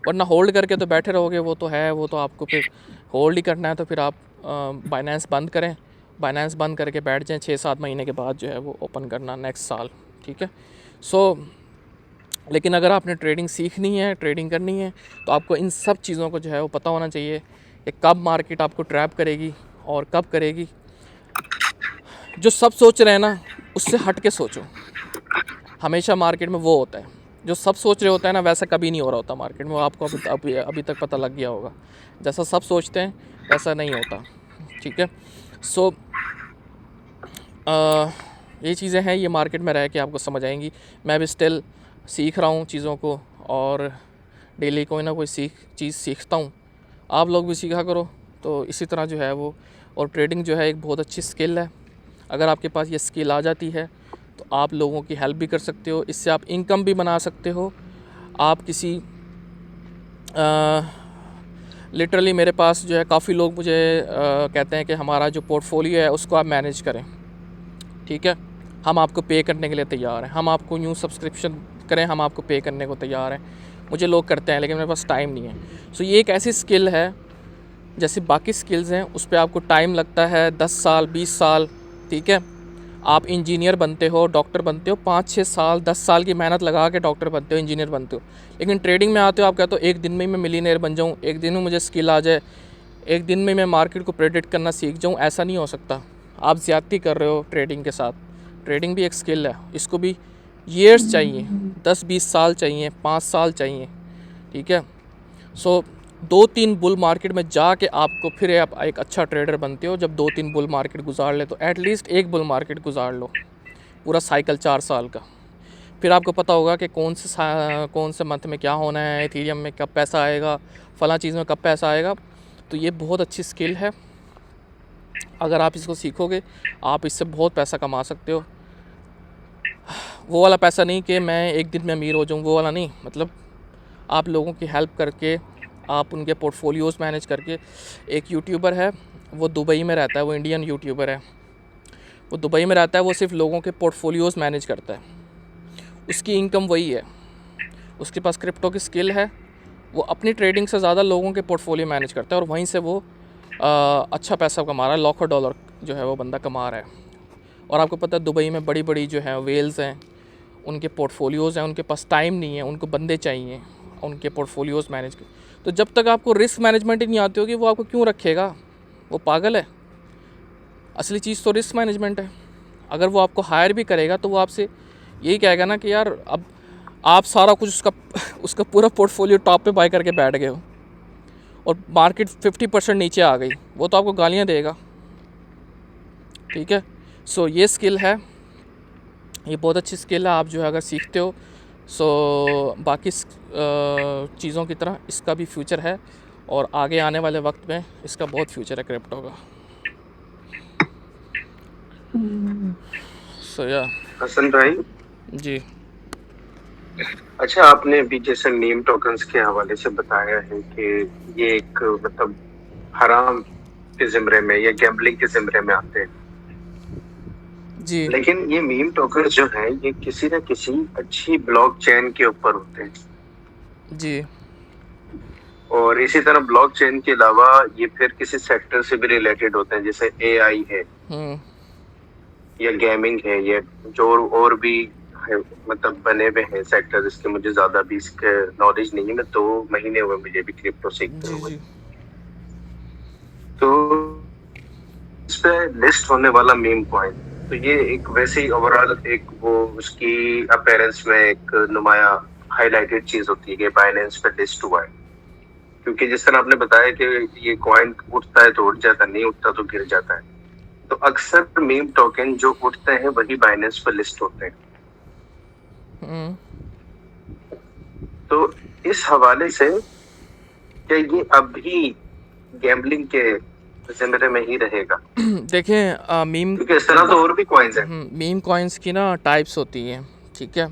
वरना होल्ड करके तो बैठे रहोगे, वो तो है, वो तो आपको फिर होल्ड ही करना है। तो फिर आप बाइनेंस बंद करें, बाइनेंस बंद करके बैठ जाएं, 6-7 महीने के बाद जो है वो ओपन करना नेक्स्ट साल, ठीक है। सो लेकिन अगर आपने ट्रेडिंग सीखनी है, ट्रेडिंग करनी है, तो आपको इन सब चीज़ों को जो है वो पता होना चाहिए कि कब मार्केट आपको ट्रैप करेगी और कब करेगी। जो सब सोच रहे हैं ना, उससे हट के सोचो। हमेशा मार्केट में वो होता है, जो सब सोच रहे होता है ना, वैसा कभी नहीं हो रहा होता मार्केट में। वो आपको अभी तक पता लग गया होगा, जैसा सब सोचते हैं वैसा नहीं होता, ठीक है। सो ये चीज़ें हैं, ये मार्केट में रह के आपको समझ आएंगी। मैं भी स्टिल सीख रहा हूँ चीज़ों को, और डेली कोई ना कोई चीज़ सीखता हूँ। आप लोग भी सीखा करो। तो इसी तरह जो है वो, और ट्रेडिंग जो है एक बहुत अच्छी स्किल है। अगर आपके पास ये स्किल आ जाती है तो आप लोगों की हेल्प भी कर सकते हो, इससे आप इनकम भी बना सकते हो। आप किसी लिटरली मेरे पास जो है काफ़ी लोग मुझे कहते हैं कि हमारा जो पोर्टफोलियो है उसको आप मैनेज करें, ठीक है। हम आपको पे करने के लिए तैयार हैं, हम आपको न्यू सब्सक्रिप्शन करें, हम आपको पे करने को तैयार हैं। मुझे लोग करते हैं, लेकिन मेरे पास टाइम नहीं है। सो ये एक ऐसी स्किल है, जैसे बाकी स्किल्स हैं उस पर आपको टाइम लगता है 10 साल 20 साल, ठीक है। आप इंजीनियर बनते हो, डॉक्टर बनते हो, 5-6 साल 10 साल की मेहनत लगा के डॉक्टर बनते हो, इंजीनियर बनते हो। लेकिन ट्रेडिंग में आते हो, आप कहते हो एक दिन में ही मैं मिलीनियर बन जाऊँ, एक दिन में मुझे स्किल आ जाए, एक दिन में मैं मार्केट को प्रेडिक्ट करना सीख जाऊँ। ऐसा नहीं हो सकता, आप ज़्यादती कर रहे हो ट्रेडिंग के साथ। ट्रेडिंग भी एक स्किल है, इसको भी ईयर्स चाहिए, 10-20 साल चाहिए, 5 साल चाहिए, ठीक है। सो 2-3 बुल मार्केट में जाके आपको फिर आप एक अच्छा ट्रेडर बनते हो। जब 2-3 बुल मार्केट गुजार ले, तो एटलीस्ट एक बुल मार्केट गुजार लो, पूरा साइकिल 4 साल का। फिर आपको पता होगा कि कौन से मंथ में क्या होना है, इथेरियम में कब पैसा आएगा, फ़लाँ चीज़ में कब पैसा आएगा। तो ये बहुत अच्छी स्किल है। अगर आप इसको सीखोगे आप इससे बहुत पैसा कमा सकते हो। वो वाला पैसा नहीं कि मैं एक दिन में अमीर हो जाऊँ, वो वाला नहीं, मतलब आप लोगों की हेल्प करके, आप उनके पोर्टफोलियोज़ मैनेज करके। एक यूट्यूबर है, वो दुबई में रहता है, वो इंडियन यूट्यूबर है, वो दुबई में रहता है, वो सिर्फ लोगों के पोर्टफोलियोज़ मैनेज करता है, उसकी इनकम वही है, उसके पास क्रिप्टो की स्किल है, वो अपनी ट्रेडिंग से ज़्यादा लोगों के पोर्टफोलियो मैनेज करता है और वहीं से वो अच्छा पैसा कमा रहा है, लाखों डॉलर जो है वो बंदा कमा रहा है। और आपको पता है दुबई में बड़ी बड़ी जो है वेल्स हैं, उनके पोर्टफोलियोज़ हैं, उनके पास टाइम नहीं है, उनको बंदे चाहिए उनके पोर्टफोलियोज़ मैनेज कर। तो जब तक आपको रिस्क मैनेजमेंट ही नहीं आती होगी, वो आपको क्यों रखेगा? वो पागल है। असली चीज़ तो रिस्क मैनेजमेंट है। अगर वो आपको हायर भी करेगा तो वो आपसे यही कहेगा ना कि यार अब आप सारा कुछ उसका पूरा पोर्टफोलियो टॉप पे बाय करके बैठ गए हो और मार्केट 50% नीचे आ गई, वो तो आपको गालियाँ देगा। ठीक है, सो ये स्किल है, ये बहुत अच्छी स्किल है। आप जो है अगर सीखते हो, सो बाकी चीज़ों की तरह इसका भी फ्यूचर है और आगे आने वाले वक्त में इसका बहुत फ्यूचर है क्रिप्टो का। सो या हसन भाई जी, अच्छा, आपने अभी जैसे मीम टोकन्स के हवाले से बताया है कि ये एक मतलब हराम के ज़िम्रे में या गैम्बलिंग के ज़िम्रे में आते हैं, जी, लेकिन ये मीम टोकन्स जो हैं ये किसी न किसी अच्छी ब्लॉकचेन के ऊपर होते हैं, जी, और इसी तरह ब्लॉकचेन के अलावा ये फिर किसी सेक्टर से भी रिलेटेड होते हैं, जैसे एआई है या गेमिंग है, या जो और भी है, मतलब बने हुए हैं सेक्टर। इसके मुझे ज्यादा भी इसके नॉलेज नहीं है, मैं 2 महीने हुए मुझे भी क्रिप्टो सीखते जी, हुए। जी, तो इस पे लिस्ट होने वाला मीम कॉइन, तो ये एक वैसे ही ओवरऑल एक वो उसकी अपीयरेंस में एक नुमाया हाईलाइटेड चीज होती है कि बाइनेंस पे लिस्ट हुआ है, क्योंकि जिस तरह आपने बताया कि ये कॉइन उठता है तो उठ जाता है, नहीं उठता तो गिर जाता है। तो अक्सर मीम टोकन जो उठते हैं वही बाइनेंस पर लिस्ट होते हैं। तो इस हवाले से क्या ये अब भी गैम्बलिंग के ज़िम्मे में ही रहेगा? देखें मीम, क्योंकि इस तरह तो और भी कॉइन्स हैं। मीम कॉइन्स की ना टाइप्स होती हैं, ठीक है।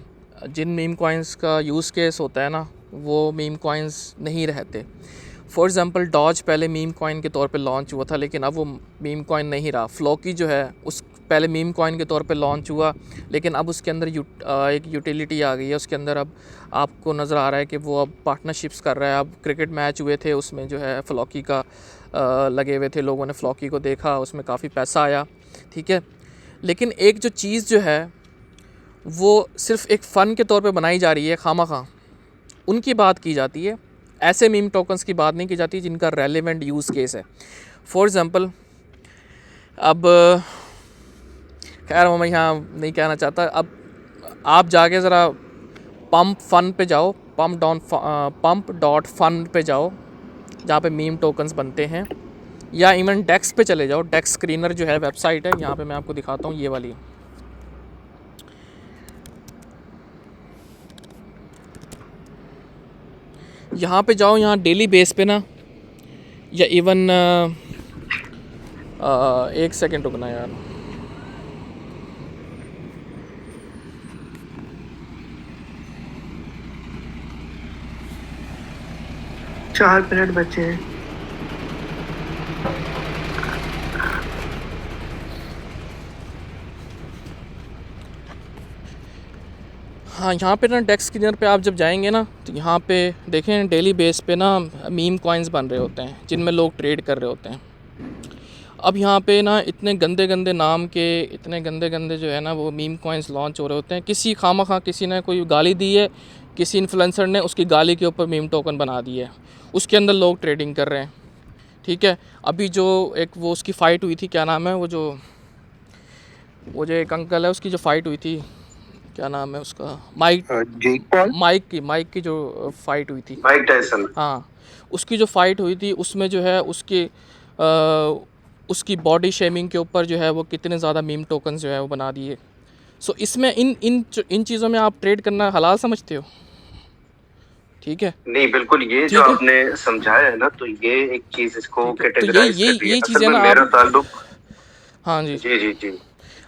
जिन मीम कॉइन्स का यूज़ केस होता है ना, वो मीम कॉइन्स नहीं रहते। फॉर एग्ज़ाम्पल डॉज पहले मीम कॉइन के तौर पे लॉन्च हुआ था, लेकिन अब वो मीम कॉइन नहीं रहा। फ्लॉकी जो है उस पहले मीम कॉइन के तौर पे लॉन्च हुआ, लेकिन अब उसके अंदर एक यूटिलिटी आ गई है। उसके अंदर अब आपको नज़र आ रहा है कि वो अब पार्टनरशिप्स कर रहा है। अब क्रिकेट मैच हुए थे, उसमें जो है फ्लॉकी का लगे हुए थे, लोगों ने फ्लॉकी को देखा, उसमें काफ़ी पैसा आया, ठीक है। लेकिन एक जो चीज़ जो है वो सिर्फ एक फ़न के तौर पे बनाई जा रही है, खामा उनकी बात की जाती है, ऐसे मीम टोकन्स की बात नहीं की जाती जिनका रेलेवेंट यूज़ केस है। फॉर एग्ज़ाम्पल अब खैर मैं यहाँ नहीं कहना चाहता, अब आप जाके ज़रा पंप डॉट फन पे जाओ, जहाँ पे मीम टोकन्स बनते हैं, या इवन डेक्स पे चले जाओ। डेक्स स्क्रीनर जो है वेबसाइट है, यहाँ पे मैं आपको दिखाता हूँ, ये वाली। यहाँ पे जाओ, यहाँ डेली बेस पे ना, या इवन एक सेकेंड रुकना यार, चार मिनट बचे हैं। हाँ, यहाँ पे ना डेक्स स्क्रीनर पे आप जब जाएंगे ना, तो यहाँ पे देखें डेली बेस पे ना मीम कॉइन्स बन रहे होते हैं जिनमें लोग ट्रेड कर रहे होते हैं। अब यहाँ पे ना इतने गंदे गंदे नाम के, इतने गंदे गंदे जो है ना वो मीम कॉइन्स लॉन्च हो रहे होते हैं। किसी खामा किसी ने कोई गाली दी है, किसी इन्फ्लुएंसर ने उसकी गाली के ऊपर मीम टोकन बना दी है, उसके अंदर लोग ट्रेडिंग कर रहे हैं, ठीक है। अभी जो एक वो उसकी फ़ाइट हुई थी, क्या नाम है, वो जो एक अंकल है, उसकी जो फ़ाइट हुई थी, क्या नाम है उसका, माइक की जो फ़ाइट हुई थी, माइक टायसन। हाँ, उसकी जो फ़ाइट हुई थी उसमें जो है उसकी बॉडी शेमिंग के ऊपर जो है वो कितने ज़्यादा मीम टोकन जो है वो बना दिए। सो इसमें इन चीज़ों में आप ट्रेड करना हलाल समझते हो? ठीक है, नहीं, बिल्कुल, ये जो आपने समझाया है ना, तो ये एक चीज इसको ठीक है। तो कैटेगराइज कर रही है। यही असल चीज़ है में ना, मेरा आप ताल्लुक हाँ जी। जी जी जी।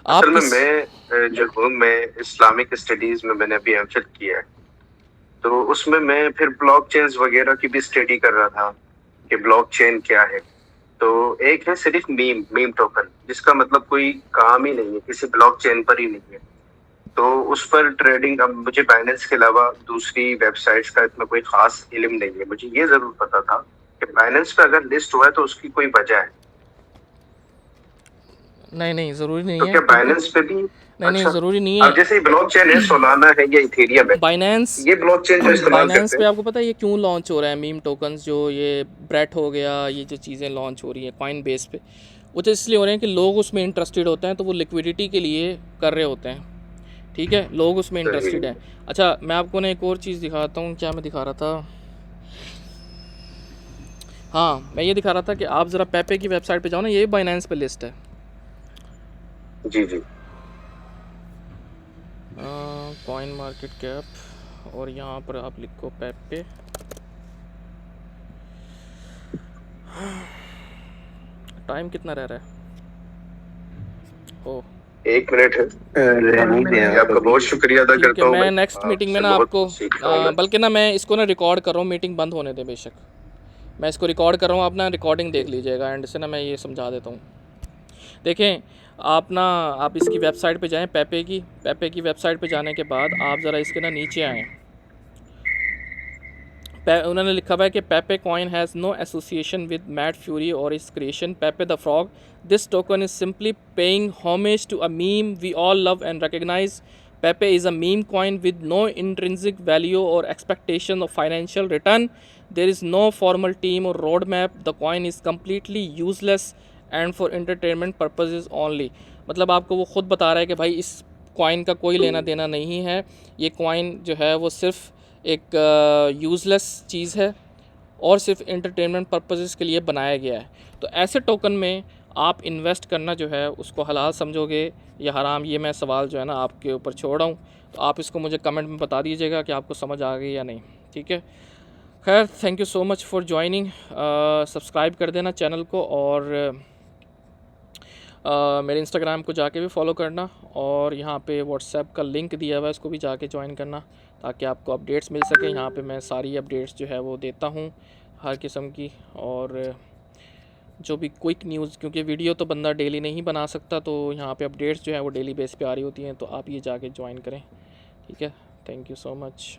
आप असल में किस मैं जो हूँ, मैं इस्लामिक स्टडीज में मैंने अभी एमफिल किया है, तो उसमें मैं फिर ब्लॉकचेन्स वगैरह की भी स्टडी कर रहा था कि ब्लॉकचेन क्या है। तो एक है सिर्फ मीम मीम टोकन, जिसका मतलब कोई काम ही नहीं है, किसी ब्लॉकचेन पर ही नहीं है। तो उस पर ट्रेडिंग, अब मुझे बाइनेंस के अलावा दूसरी वेबसाइट्स का इतना कोई खास इल्म नहीं है। मुझे ये जरूर पता था कि बाइनेंस पे अगर लिस्ट हुआ है तो उसकी कोई वजह है। नहीं नहीं, ज़रूरी नहीं तो है क्या क्योंकि बाइनेंस पे भी? नहीं नहीं, अच्छा, ज़रूरी नहीं अब है। जैसे ब्लॉकचेन है, सोलाना है या इथेरियम है, बाइनेंस ये ब्लॉकचेन जो इस्तेमाल बाइनेंस करते पे हैं। आपको पता है ये क्यों लॉन्च हो रहा है? मीम टोकन्स जो ये ब्रेट हो गया, ये जो चीज़ें लॉन्च हो रही हैं कॉइन बेस पे, वो तो इसलिए हो रहे हैं कि लोग उसमें इंटरेस्टेड होते हैं, तो वो लिक्विडिटी के लिए कर रहे होते हैं। ठीक है, लोग उसमें सही। इंटरेस्टेड हैं। अच्छा, मैं आपको ना एक और चीज़ दिखाता हूँ। क्या मैं दिखा रहा था? हाँ, मैं ये दिखा रहा था कि आप ज़रा पेपे की वेबसाइट पे जाओ ना, ये बाइनेंस पे लिस्ट है। जी जी। कॉइन मार्केट कैप, और यहाँ पर आप लिखो पेपे। टाइम कितना रह रहा है? ओ 1 मिनट है। रहने दें ये आप आपका अभी। बहुत शुक्रिया अदा ठीक करता है, हूँ मैं मैं, नेक्स्ट मीटिंग में आपसे ना बहुत आपको कुछ सीख रहा हूँ मैं। बल्कि ना मैं इसको ना रिकॉर्ड कर रहा हूँ, मीटिंग बंद होने दे बेशक। मैं इसको रिकॉर्ड कर रहा हूँ, आप ना रिकॉर्डिंग देख लीजिएगा एंड से ना मैं ये समझा देता हूँ। देखें, आप इसकी वेबसाइट पे जाएं, पेपे की वेबसाइट पे जाने के बाद आप ज़रा इसके ना नीचे आएँ। उन्होंने लिखा हुआ है कि Pepe coin has no association with Matt Furie or his creation Pepe the frog. This token is simply paying homage to a meme we all love and recognise. Pepe is a meme coin with no intrinsic value or expectation of financial return. There is no formal team or road map. The coin is completely useless and for entertainment purposes only. मतलब आपको वो ख़ुद बता रहा है कि भाई इस कॉइन का कोई लेना देना नहीं है, ये कॉइन जो है वो सिर्फ़ एक यूज़लेस चीज़ है और सिर्फ एंटरटेनमेंट पर्पसेस के लिए बनाया गया है। तो ऐसे टोकन में आप इन्वेस्ट करना जो है उसको हलाल समझोगे या हराम, ये मैं सवाल जो है ना आपके ऊपर छोड़ रहा हूँ। तो आप इसको मुझे कमेंट में बता दीजिएगा कि आपको समझ आ गई या नहीं। ठीक है, खैर, thank you so much for joining. Subscribe कर देना चैनल को और मेरे इंस्टाग्राम को जाके भी फॉलो करना, और यहाँ पे व्हाट्सएप का लिंक दिया हुआ है, उसको भी जाके ज्वाइन करना ताकि आपको अपडेट्स मिल सकें। यहाँ पे मैं सारी अपडेट्स जो है वो देता हूँ हर किस्म की, और जो भी क्विक न्यूज़, क्योंकि वीडियो तो बंदा डेली नहीं बना सकता, तो यहाँ पे अपडेट्स जो है वो डेली बेस पे आ रही होती हैं, तो आप ये जाके ज्वाइन करें। ठीक है, थैंक यू सो मच।